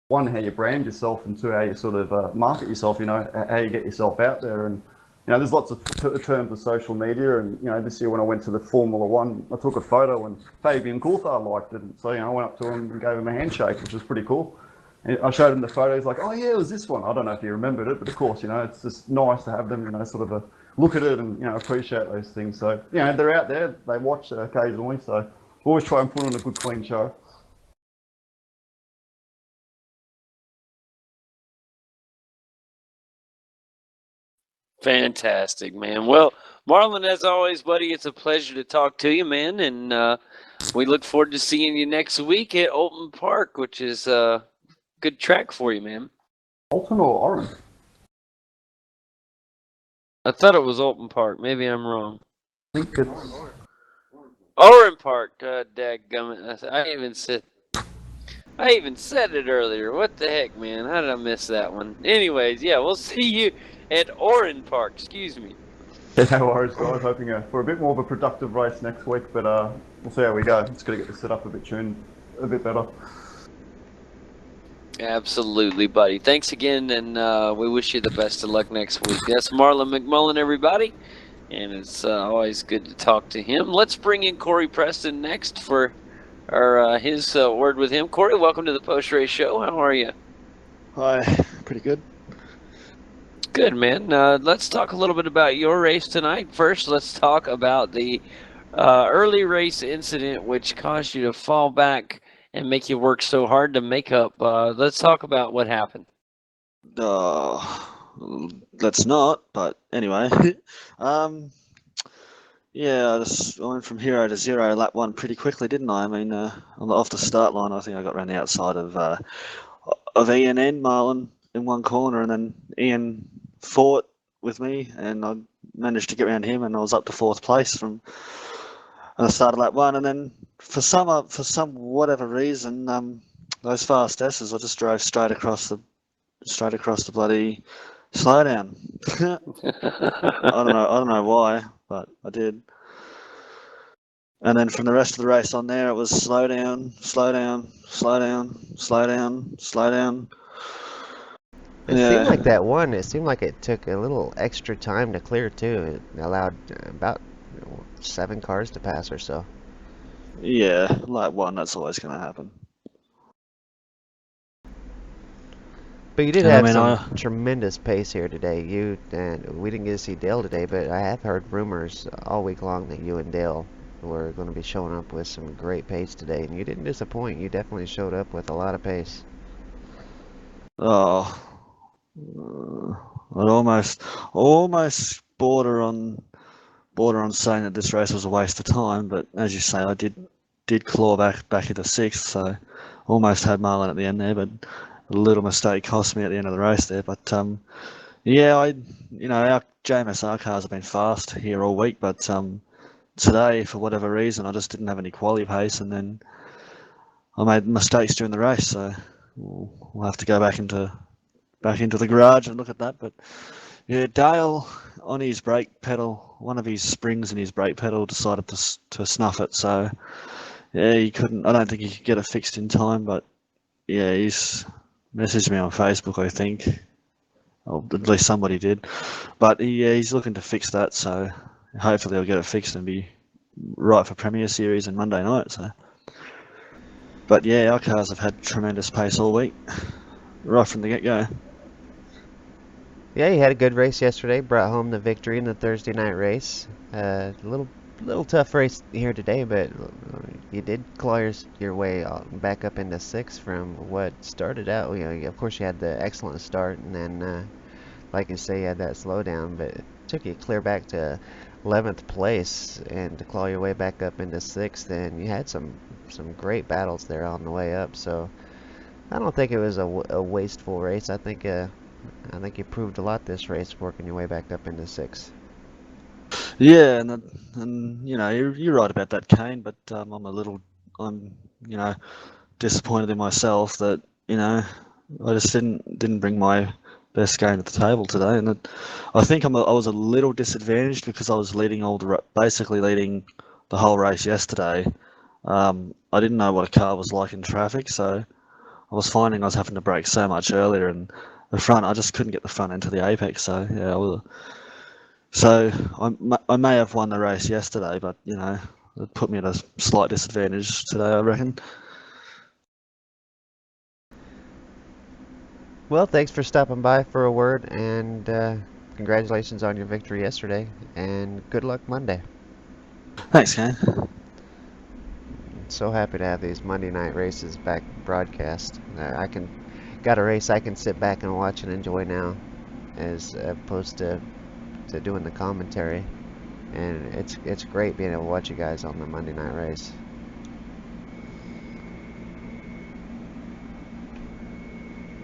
[SPEAKER 8] one, how you brand yourself, and two, how you sort of market yourself, how you get yourself out there. And, there's lots of terms of social media. And, this year when I went to the Formula One, I took a photo and Fabian Coulthard liked it. So, I went up to him and gave him a handshake, which was pretty cool. And I showed him the photo. He's like, oh yeah, it was this one. I don't know if he remembered it, but of course, it's just nice to have them, sort of look at it and, appreciate those things. So, they're out there, they watch occasionally. So always try and put on a good, clean show.
[SPEAKER 3] Fantastic, man. Well, Marlon, as always, buddy, it's a pleasure to talk to you, man. And we look forward to seeing you next week at Oulton Park, which is a good track for you, man.
[SPEAKER 8] Oulton or Oran?
[SPEAKER 3] I thought it was Oulton Park. Maybe I'm wrong.
[SPEAKER 8] I think it's
[SPEAKER 3] Oran Park. Dadgummit. I even said it earlier. What the heck, man? How did I miss that one? Anyways, yeah, we'll see you at Oran Park. Excuse me.
[SPEAKER 8] Yeah, no worries, guys. Hoping for a bit more of a productive race next week, but we'll see how we go. Just got to get the setup a bit better.
[SPEAKER 3] Absolutely, buddy. Thanks again, and we wish you the best of luck next week. That's Marlon McMullen, everybody, and it's always good to talk to him. Let's bring in Corey Preston next for his word with him. Corey, welcome to the post-race show. How are you?
[SPEAKER 9] Hi, pretty good.
[SPEAKER 3] Good, man. Let's talk a little bit about your race tonight. First, let's talk about the early race incident which caused you to fall back and make you work so hard to make up. Let's talk about what happened.
[SPEAKER 9] Let's not, but anyway. Yeah, I went from hero to zero lap one pretty quickly, didn't I? I mean, off the start line, I think I got around the outside of Ian and Marlon in one corner, and then Ian fought with me, and I managed to get around him, and I was up to fourth place from the start of lap one, and then for some whatever reason, those fast S's, I just drove straight across the bloody slowdown. I don't know why, but I did. And then from the rest of the race on there, it was slow down, slow down, slow down, slow down, slow down.
[SPEAKER 4] It seemed like that one. It seemed like it took a little extra time to clear too. It allowed about 7 cars to pass or so.
[SPEAKER 9] Yeah, lap one. That's always going to happen.
[SPEAKER 4] But you did have some tremendous pace here today. You and we didn't get to see Dale today, but I have heard rumors all week long that you and Dale were going to be showing up with some great pace today, and you didn't disappoint. You definitely showed up with a lot of pace.
[SPEAKER 9] Oh, I'd almost border on saying that this race was a waste of time, but as you say, I did claw back into sixth, so almost had Marlon at the end there, but a little mistake cost me at the end of the race there. But yeah, our JMSR cars have been fast here all week, but today, for whatever reason, I just didn't have any quality pace, and then I made mistakes during the race, so we'll have to go back into the garage and look at that. But yeah, Dale, on his brake pedal, one of his springs in his brake pedal decided to snuff it, so yeah, I don't think he could get it fixed in time, but yeah, he's messaged me on Facebook, I think. Or at least somebody did. But he's looking to fix that, so hopefully he'll get it fixed and be right for Premier Series and Monday night. So, but yeah, our cars have had tremendous pace all week, right from the get-go.
[SPEAKER 4] Yeah, you had a good race yesterday. Brought home the victory in the Thursday night race. A little tough race here today, but you did claw your way back up into sixth from what started out. Of course, you had the excellent start, and then, like you say, you had that slowdown, but it took you clear back to 11th place, and to claw your way back up into sixth. And you had some great battles there on the way up. So I don't think it was a wasteful race. I think you proved a lot this race, working your way back up into sixth.
[SPEAKER 9] Yeah, and you're right about that, Kane. But I'm disappointed in myself that I just didn't bring my best game to the table today, and I think I was a little disadvantaged because I was basically leading the whole race yesterday. I didn't know what a car was like in traffic, so I was finding I was having to brake so much earlier, and the front, I just couldn't get the front end to the apex. So yeah, so I may have won the race yesterday, but it put me at a slight disadvantage today, I reckon.
[SPEAKER 4] Well, thanks for stopping by for a word, and congratulations on your victory yesterday, and good luck Monday.
[SPEAKER 9] Thanks, Kane.
[SPEAKER 4] So happy to have these Monday night races back broadcast. Got a race I can sit back and watch and enjoy now, as opposed to doing the commentary, and it's great being able to watch you guys on the Monday night race.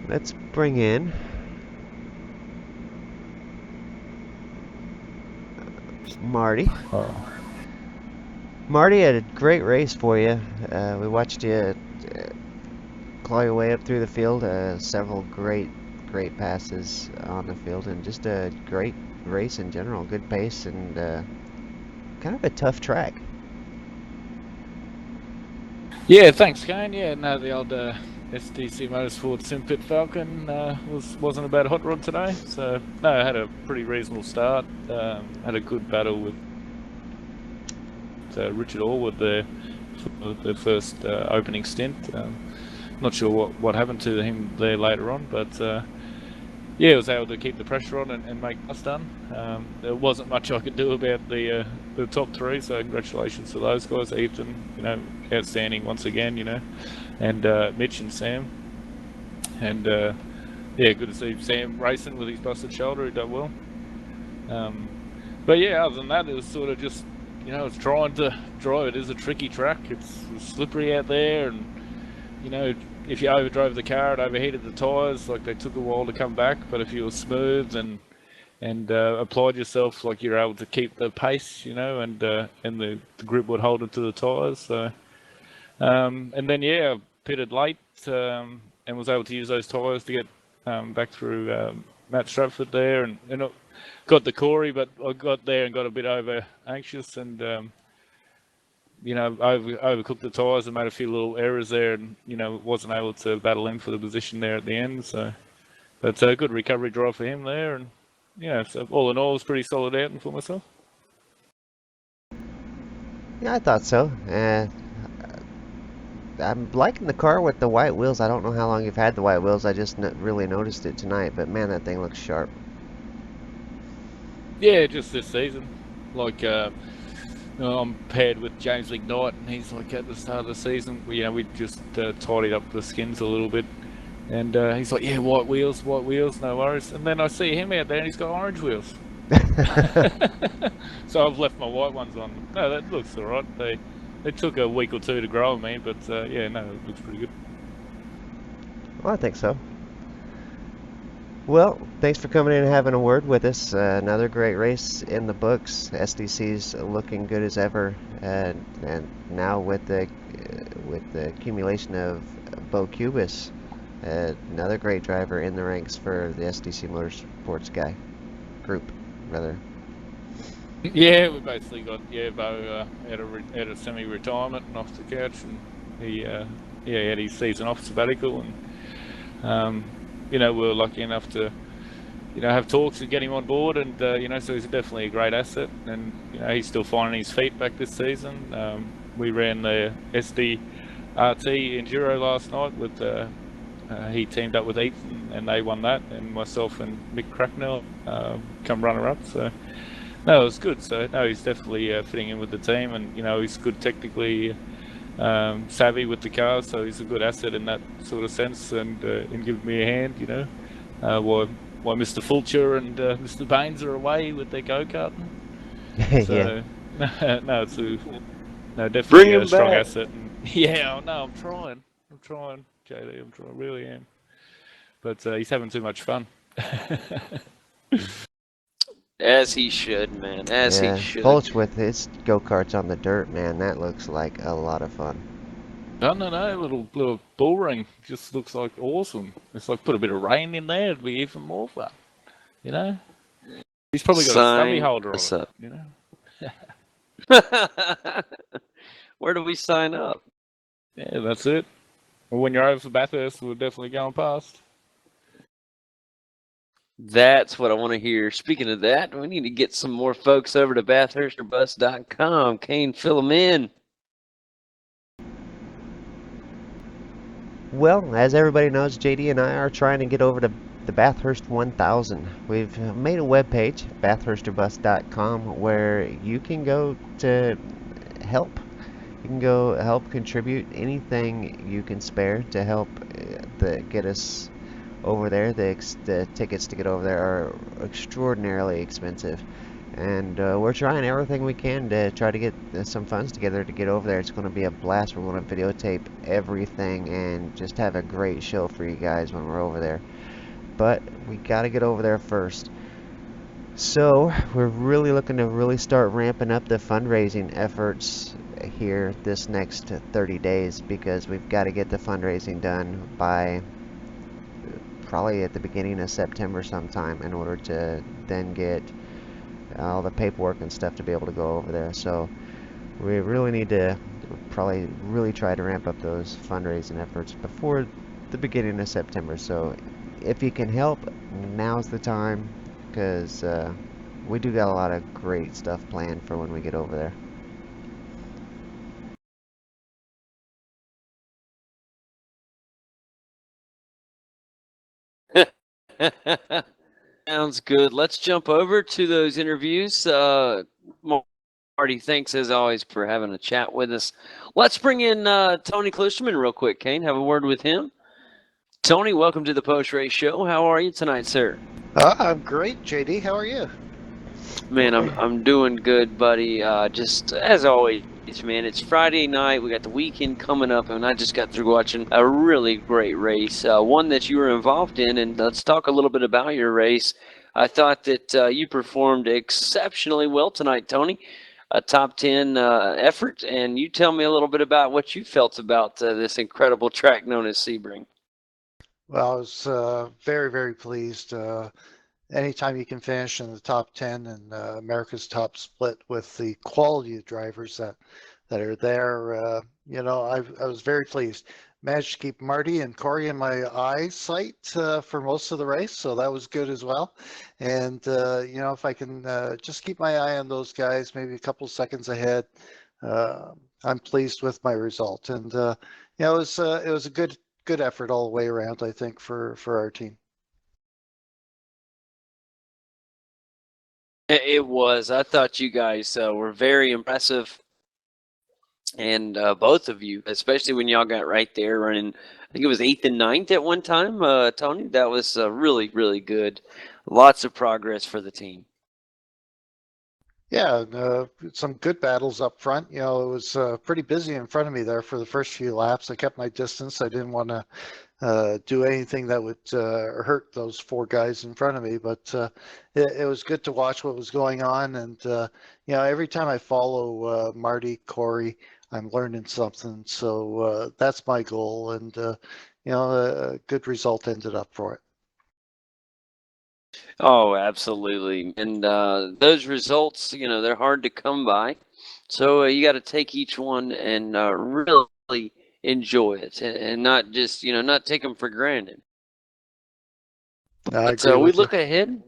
[SPEAKER 4] Let's bring in Marty. Marty, had a great race for you. We watched you claw your way up through the field. Several great passes on the field, and just a great race in general. Good pace, and kind of a tough track.
[SPEAKER 10] Yeah, thanks, Kane. Yeah, no, the old SDC Motorsport Simpit Falcon wasn't a bad hot rod today. So no, I had a pretty reasonable start. Had a good battle with Richard Aylward there for the first opening stint. Not sure what happened to him there later on, but yeah, I was able to keep the pressure on and make us done. There wasn't much I could do about the top three, so congratulations to those guys. Ethan, outstanding once again, and Mitch and Sam. And yeah, good to see Sam racing with his busted shoulder. He done well. But yeah, other than that, it was sort of just, it's trying to drive. It is a tricky track. It's slippery out there, and if you overdrove the car, it overheated the tyres. Like, they took a while to come back. But if you were smooth and applied yourself, like, you're able to keep the pace, and the grip would hold it to the tyres. So, and then yeah, I pitted late and was able to use those tyres to get back through Matt Stratford there, and got the Corey, but I got there and got a bit over anxious and overcooked the tyres and made a few little errors there, and wasn't able to battle in for the position there at the end. So, but a good recovery drive for him there, and so all in all, it was pretty solid outing for myself.
[SPEAKER 4] Yeah, I thought so. I'm liking the car with the white wheels. I don't know how long you've had the white wheels. I just really noticed it tonight, but man, that thing looks sharp.
[SPEAKER 10] Yeah, just this season. Like, I'm paired with James McMullen, and he's like at the start of the season. We just tidied up the skins a little bit, and he's like, yeah, white wheels, no worries. And then I see him out there, and he's got orange wheels. So I've left my white ones on. No, that looks all right. It took a week or two to grow on me, but yeah, no, it looks pretty good.
[SPEAKER 4] Well, I think so. Well, thanks for coming in and having a word with us. Another great race in the books. SDC's looking good as ever, and now with the accumulation of Bo Cubis, another great driver in the ranks for the SDC Motorsports group, rather.
[SPEAKER 10] Yeah, we basically got Bo at a semi-retirement and off the couch, and he had his season off sabbatical, and we were lucky enough to have talks and get him on board, and so he's definitely a great asset, and he's still finding his feet back this season. We ran the SD RT Enduro last night with he teamed up with Ethan, and they won that, and myself and Michael Cracknell come runner-up. So no, it was good. So no, he's definitely fitting in with the team, and he's good technically savvy with the car, so he's a good asset in that sort of sense, and in giving me a hand. While Mr. Fulcher and Mr. Baines are away with their go-karting. So no, it's definitely a strong asset. And, yeah, no, I'm trying, JD, I'm trying, really am. But he's having too much fun.
[SPEAKER 3] As he should, man. He should.
[SPEAKER 4] Fulch with his go-karts on the dirt, man, that looks like a lot of fun.
[SPEAKER 10] No, little bull ring just looks like awesome. It's like put a bit of rain in there, it'd be even more fun. He's probably got a stubby holder on it.
[SPEAKER 3] Where do we sign up?
[SPEAKER 10] Yeah, that's it. Well, when you're over for Bathurst, we're definitely going past.
[SPEAKER 3] That's what I want to hear. Speaking of that, we need to get some more folks over to bathursterbus.com. Kane, fill them in.
[SPEAKER 4] Well, as everybody knows, JD and I are trying to get over to the Bathurst 1000. We've made a webpage, bathursterbus.com, where you can go to help. You can go help contribute anything you can spare to help get us over there. The tickets to get over there are extraordinarily expensive, and we're trying everything we can to try to get some funds together to get over there. It's going to be a blast. We're going to videotape everything and just have a great show for you guys when we're over there, but we got to get over there first. So we're really looking to start ramping up the fundraising efforts here this next 30 days, because we've got to get the fundraising done by probably at the beginning of September sometime, in order to then get all the paperwork and stuff to be able to go over there. So we really need to probably really try to ramp up those fundraising efforts before the beginning of September. So if you can help, now's the time, because we do got a lot of great stuff planned for when we get over there.
[SPEAKER 3] Sounds good. Let's jump over to those interviews. Marty, thanks as always for having a chat with us. Let's bring in Tony Klisterman real quick, Kane. Have a word with him. Tony, welcome to the post-race show. How are you tonight, sir?
[SPEAKER 11] I'm great, JD. How are you?
[SPEAKER 3] Man, I'm doing good, buddy. Just as always, man, it's Friday night. We got the weekend coming up, and I just got through watching a really great race, one that you were involved in. And let's talk a little bit about your race. I thought that you performed exceptionally well tonight, Tony. A top 10 effort, and you tell me a little bit about what you felt about this incredible track known as Sebring.
[SPEAKER 11] Well, I was very, very pleased. Anytime you can finish in the top 10 and America's top split with the quality of drivers that are there, I was very pleased. Managed to keep Marty and Corey in my eyesight for most of the race, so that was good as well. And if I can just keep my eye on those guys, maybe a couple seconds ahead, I'm pleased with my result. And it was a good effort all the way around, I think, for our team.
[SPEAKER 3] It was. I thought you guys were very impressive. And both of you, especially when y'all got right there running, I think it was 8th and 9th at one time, Tony. That was really, really good. Lots of progress for the team.
[SPEAKER 11] Yeah, some good battles up front. It was pretty busy in front of me there for the first few laps. I kept my distance. I didn't want to do anything that would hurt those four guys in front of me. But it was good to watch what was going on. And, every time I follow Marty, Corey, I'm learning something. So that's my goal. And, a good result ended up for it.
[SPEAKER 3] Oh, absolutely. And those results, they're hard to come by. So you got to take each one and really enjoy it and not just, not take them for granted. So we look ahead.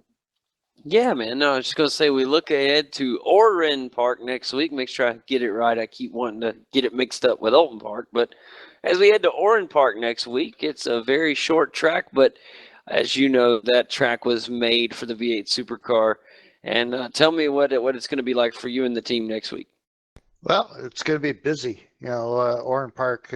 [SPEAKER 3] Yeah, man. No, I was just going to say we look ahead to Oran Park next week. Make sure I get it right. I keep wanting to get it mixed up with Alton Park. But as we head to Oran Park next week, it's a very short track, but as you know, that track was made for the V8 Supercar. And tell me what it's going to be like for you and the team next week.
[SPEAKER 11] Well, it's going to be busy. Oran Park,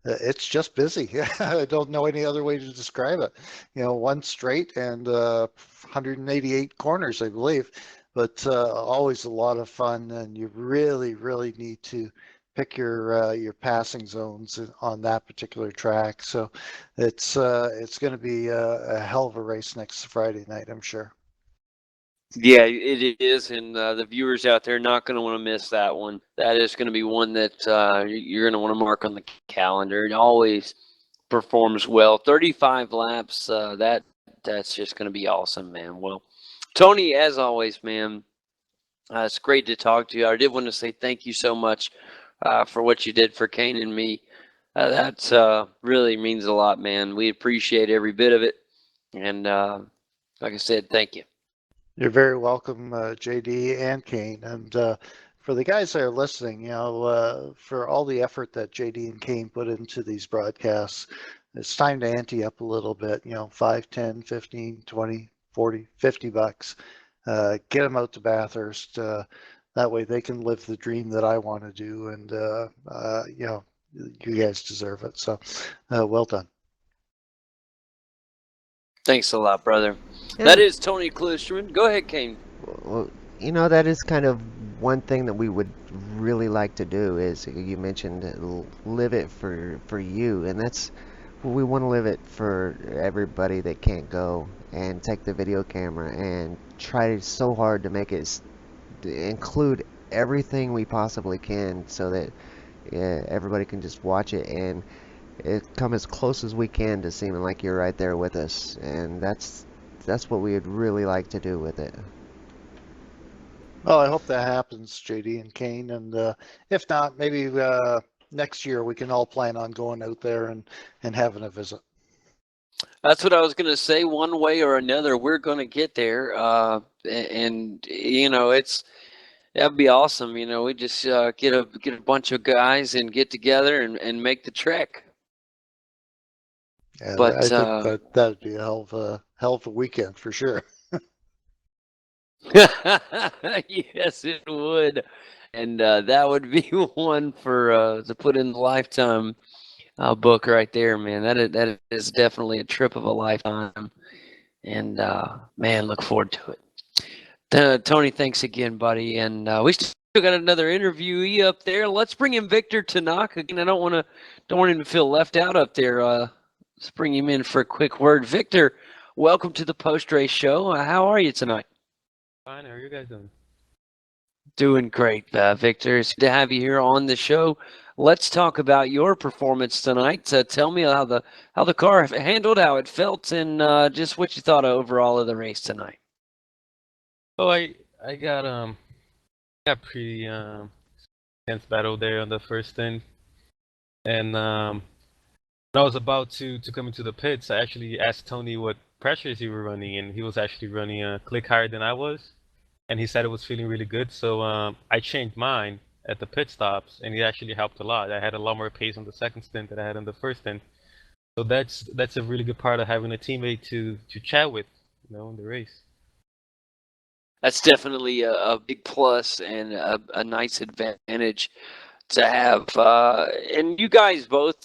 [SPEAKER 11] it's just busy. I don't know any other way to describe it. One straight and 188 corners, I believe, but always a lot of fun. And you really, really need to pick your passing zones on that particular track. So it's going to be a hell of a race next Friday night, I'm sure.
[SPEAKER 3] Yeah, it is, and the viewers out there are not going to want to miss that one. That is going to be one that you're going to want to mark on the calendar. It always performs well. 35 laps, that's just going to be awesome, man. Well, Tony, as always, man, it's great to talk to you. I did want to say thank you so much for what you did for Kane and me. That really means a lot, man. We appreciate every bit of it, and like I said, thank you.
[SPEAKER 11] You're very welcome, JD and Kane. And for the guys that are listening, for all the effort that JD and Kane put into these broadcasts, it's time to ante up a little bit, 5, 10, 15, 20, 40, 50 bucks. Get them out to Bathurst. That way they can live the dream that I want to do. And, you guys deserve it. So well done.
[SPEAKER 3] Thanks a lot, brother. Yeah. That is Tony Klisterman. Go ahead, Kane.
[SPEAKER 4] Well, that is kind of one thing that we would really like to do is, you mentioned, live it for you. And that's, we want to live it for everybody that can't go, and take the video camera and try so hard to make it include everything we possibly can so that everybody can just watch it and come as close as we can to seeming like you're right there with us. And that's what we would really like to do with it.
[SPEAKER 11] Well, I hope that happens, JD and Kane. And if not, maybe next year we can all plan on going out there and having a visit.
[SPEAKER 3] That's what I was going to say. One way or another, we're going to get there. And that'd be awesome. We just get a bunch of guys and get together and make the trek.
[SPEAKER 11] Yeah, but I think that'd be a hell hell of a weekend for sure.
[SPEAKER 3] Yes, it would, and that would be one for to put in the lifetime book right there, man. That is definitely a trip of a lifetime, and man, look forward to it. Tony, thanks again, buddy, and we still got another interviewee up there. Let's bring in Victor Tanaka again. I don't want him to feel left out up there. Let's bring him in for a quick word. Victor, welcome to the post race show. How are you tonight?
[SPEAKER 12] Fine, how are you guys doing?
[SPEAKER 3] Doing great, Victor. It's good to have you here on the show. Let's talk about your performance tonight. Tell me how the car handled, how it felt, and just what you thought overall of the race tonight.
[SPEAKER 12] Oh, I got pretty intense battle there on the first end, and when I was about to come into the pits, I actually asked Tony what pressures he were running, and he was actually running a click higher than I was, and he said it was feeling really good. So I changed mine at the pit stops, and it actually helped a lot. I had a lot more pace on the second stint than I had on the first stint. So that's a really good part of having a teammate to chat with, in the race.
[SPEAKER 3] That's definitely a big plus and a nice advantage to have. And you guys both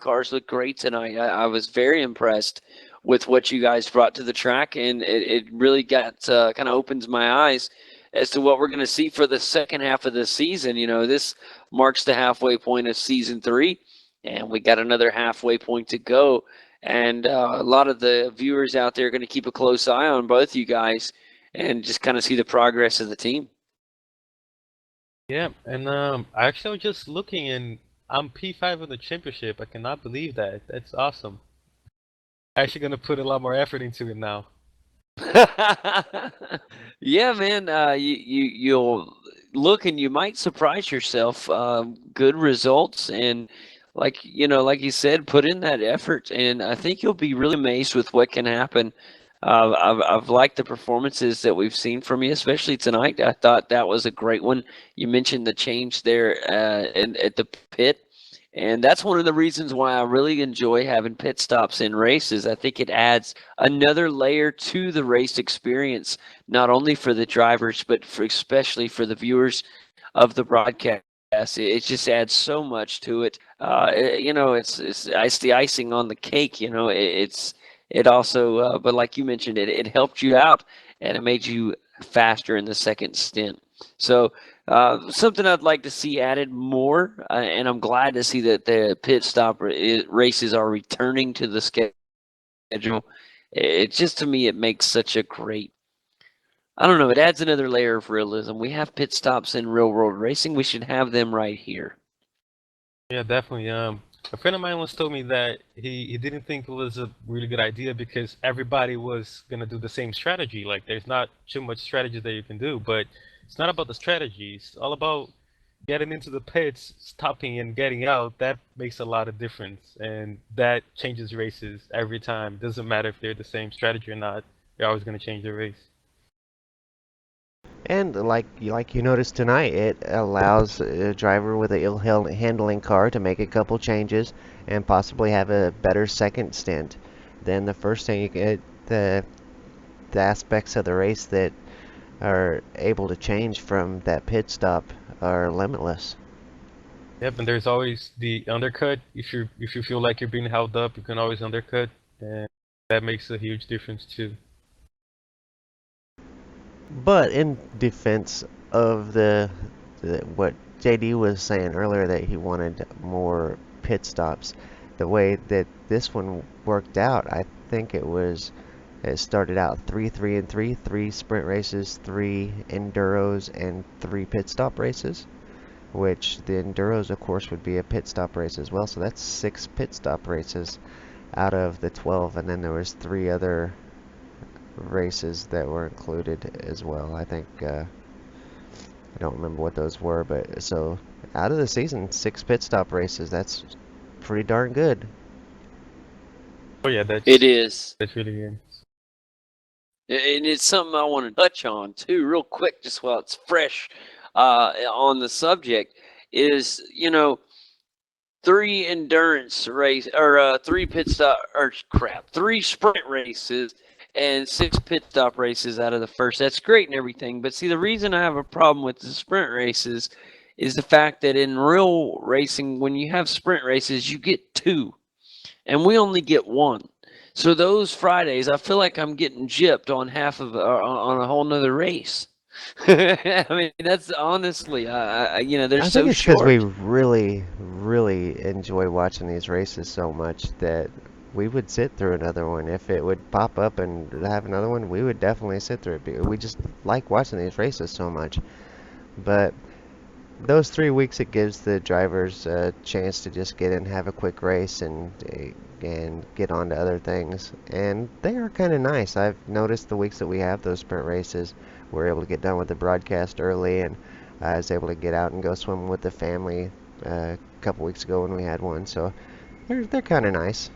[SPEAKER 3] cars look great tonight. I was very impressed with what you guys brought to the track, and it really got kind of opens my eyes as to what we're going to see for the second half of the season. This marks the halfway point of season 3, and we got another halfway point to go. And a lot of the viewers out there are going to keep a close eye on both you guys and just kind of see the progress of the team.
[SPEAKER 12] Yeah, and I actually was just looking, and I'm P5 in the championship. I cannot believe that. That's awesome. Actually going to put a lot more effort into it now.
[SPEAKER 3] Yeah, man. You'll look and you might surprise yourself. Good results, and like you said, put in that effort, and I think you'll be really amazed with what can happen. I've liked the performances that we've seen from you, especially tonight. I thought that was a great one. You mentioned the change there at the pit. And that's one of the reasons why I really enjoy having pit stops in races. I think it adds another layer to the race experience, not only for the drivers, but especially for the viewers of the broadcast. It just adds so much to it. It's the icing on the cake. It also, but like you mentioned, it helped you out and it made you faster in the second stint. So something I'd like to see added more, and I'm glad to see that the pit stop races are returning to the schedule. To me, it makes such a great, I don't know, it adds another layer of realism. We have pit stops in real world racing. We should have them right here.
[SPEAKER 12] Yeah, definitely. A friend of mine once told me that he didn't think it was a really good idea because everybody was going to do the same strategy. Like, there's not too much strategy that you can do, but it's not about the strategy. It's all about getting into the pits, stopping and getting out. That makes a lot of difference, and that changes races every time. Doesn't matter if they're the same strategy or not. They're always going to change the race.
[SPEAKER 4] And like you noticed tonight, it allows a driver with an ill-handling car to make a couple changes and possibly have a better second stint than the first thing. You get the aspects of the race that are able to change from that pit stop are limitless.
[SPEAKER 12] Yep, and there's always the undercut. If you feel like you're being held up, you can always undercut, and that makes a huge difference too.
[SPEAKER 4] But in defense of what JD was saying earlier, that he wanted more pit stops, the way that this one worked out, I think it started out 3 sprint races, 3 enduros, and 3 pit stop races, which the enduros, of course, would be a pit stop race as well. So that's 6 pit stop races out of the 12, and then there was 3 other races that were included as well. I think I don't remember what those were, but so out of the season, 6 pit stop races. That's pretty darn good.
[SPEAKER 12] Oh yeah,
[SPEAKER 3] it is.
[SPEAKER 12] That's really good.
[SPEAKER 3] And it's something I want to touch on too, real quick, just while it's fresh on the subject. Is 3 endurance race or 3 pit stop 3 sprint races and 6 pit stop races out of the first. That's great and everything. But see, the reason I have a problem with the sprint races is the fact that in real racing, when you have sprint races, you get 2, and we only get 1. So those Fridays, I feel like I'm getting gypped on half of on a whole nother race. I mean, that's honestly, they're
[SPEAKER 4] I
[SPEAKER 3] so
[SPEAKER 4] think it's because we
[SPEAKER 3] short.
[SPEAKER 4] really, really enjoy watching these races so much that we would sit through another one. If it would pop up and have another one, we would definitely sit through it. We just like watching these races so much. But those 3 weeks, it gives the drivers a chance to just get in, have a quick race, and get on to other things. And they are kind of nice. I've noticed the weeks that we have those sprint races, we're able to get done with the broadcast early, and I was able to get out and go swimming with the family a couple weeks ago when we had one. So they're kind of nice.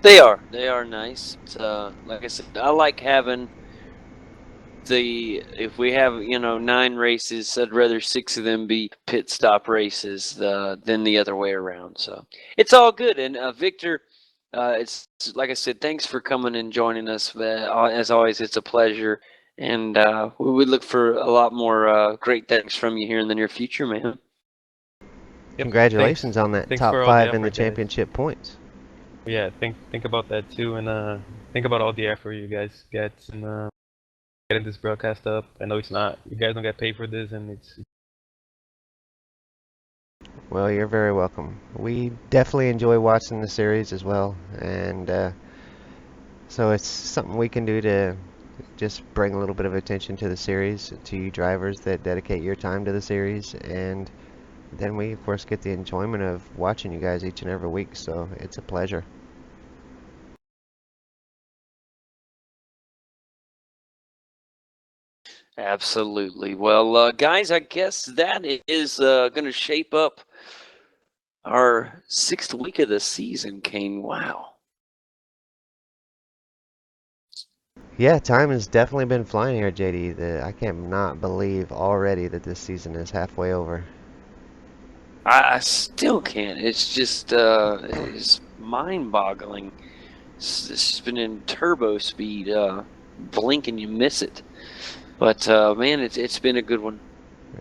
[SPEAKER 3] They are nice. Like I said, I like having if we have 9 races, I'd rather 6 of them be pit stop races than the other way around. So it's all good. And Victor, it's like I said, thanks for coming and joining us. As always, it's a pleasure, and we look for a lot more great things from you here in the near future, man.
[SPEAKER 12] Yep,
[SPEAKER 4] Congratulations on that
[SPEAKER 12] thanks
[SPEAKER 4] top
[SPEAKER 12] for all
[SPEAKER 4] 5
[SPEAKER 12] the
[SPEAKER 4] in the
[SPEAKER 12] effort, guys.
[SPEAKER 4] championship points.
[SPEAKER 12] Yeah, think about that too, and think about all the effort you guys get in getting this broadcast up. I know it's not, you guys don't get paid for this, and it's
[SPEAKER 4] Well, you're very welcome. We definitely enjoy watching the series as well, and so it's something we can do to just bring a little bit of attention to the series, to you drivers that dedicate your time to the series, and then we, of course, get the enjoyment of watching you guys each and every week, so it's a pleasure.
[SPEAKER 3] Absolutely. Well, guys, I guess that is going to shape up our 6th week of the season, Kane. Wow.
[SPEAKER 4] Yeah, time has definitely been flying here, JD. I cannot believe already that this season is halfway over.
[SPEAKER 3] I still can't. It's just it's mind-boggling. It's been in turbo speed. Blink and you miss it. But man, it's been a good one.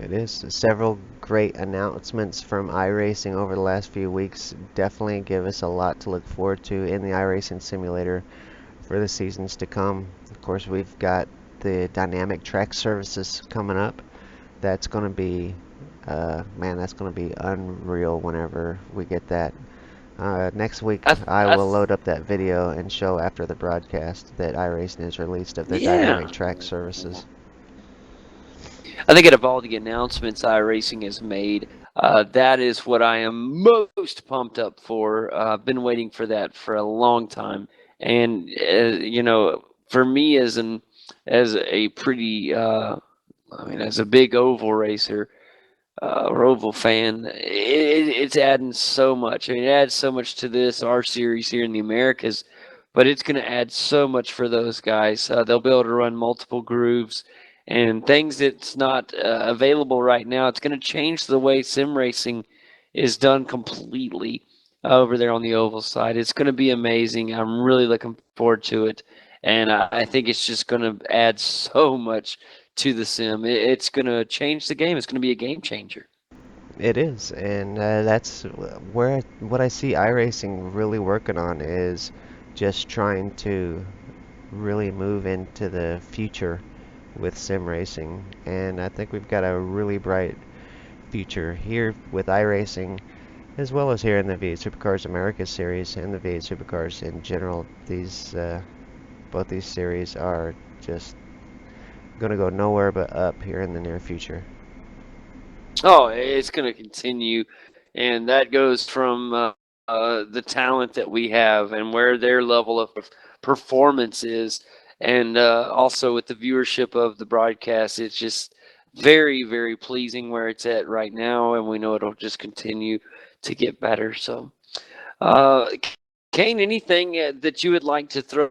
[SPEAKER 4] It is. Several great announcements from iRacing over the last few weeks. Definitely give us a lot to look forward to in the iRacing simulator for the seasons to come. Of course, we've got the dynamic track services coming up. That's going to be, man, that's going to be unreal whenever we get that. Next week, I will load up that video and show after the broadcast that iRacing has released of their dynamic track services.
[SPEAKER 3] I think out of all the announcements iRacing has made, that is what I am most pumped up for. I've been waiting for that for a long time, and for me as a pretty, as a big oval racer or oval fan, it's adding so much. I mean, it adds so much to our series here in the Americas, but it's going to add so much for those guys. They'll be able to run multiple grooves and things that's not available right now. It's going to change the way sim racing is done completely over there on the oval side. It's going to be amazing. I'm really looking forward to it, and I think it's just going to add so much to the sim. It's going to change the game. It's going to be a game changer.
[SPEAKER 4] It is, and that's where what I see iRacing really working on is just trying to really move into the future with sim racing, and I think we've got a really bright future here with iRacing, as well as here in the V8 Supercars America series and the V8 Supercars in general. These both these series are just going to go nowhere but up here in the near future.
[SPEAKER 3] Oh, it's going to continue, and that goes from the talent that we have and where their level of performance is, and also with the viewership of the broadcast. It's just very, very pleasing where it's at right now, and we know it'll just continue to get better. So, Kane, anything that you would like to throw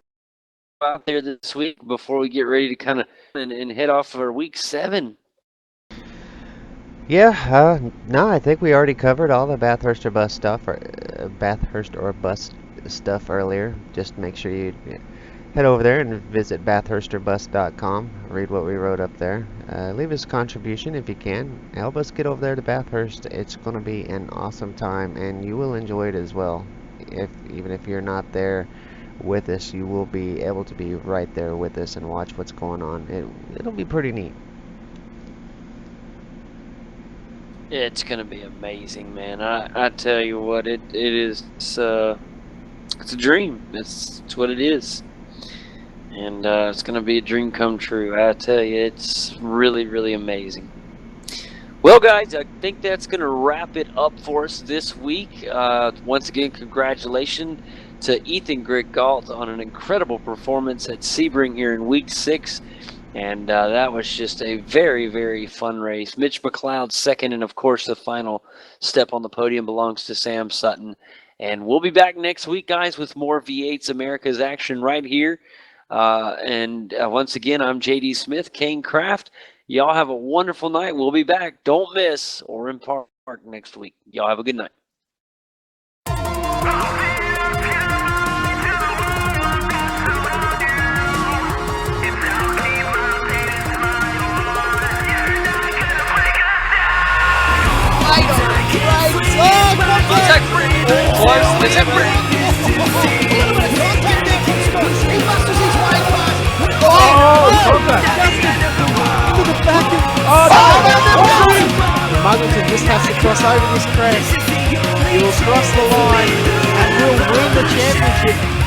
[SPEAKER 3] out there this week before we get ready to kind of and head off for week 7?
[SPEAKER 4] Yeah, no, I think we already covered all the Bathurst or Bust stuff, or Bathurst or Bust stuff earlier. Just make sure you head over there and visit bathursterbus.com. Read what we wrote up there. Leave us a contribution if you can. Help us get over there to Bathurst. It's going to be an awesome time, and you will enjoy it as well. Even if you're not there with us, you will be able to be right there with us and watch what's going on. It'll be pretty neat.
[SPEAKER 3] It's gonna be amazing, man. I tell you what, it is. It's a dream. It's what it is, and it's gonna be a dream come true. I tell you, it's really, really amazing. Well, guys, I think that's gonna wrap it up for us this week. Once again, congratulations to Ethan Grigg-Gault on an incredible performance at Sebring here in Week 6. And that was just a very, very fun race. Mitch McLeod second, and of course the final step on the podium belongs to Sam Sutton. And we'll be back next week, guys, with more V8's America's action right here. Once again, I'm JD Smith, Kane Craft. Y'all have a wonderful night. We'll be back. Don't miss Orem Park next week. Y'all have a good night.
[SPEAKER 1] Muggleton just has to cross over this crest. He will cross the line and will win the championship.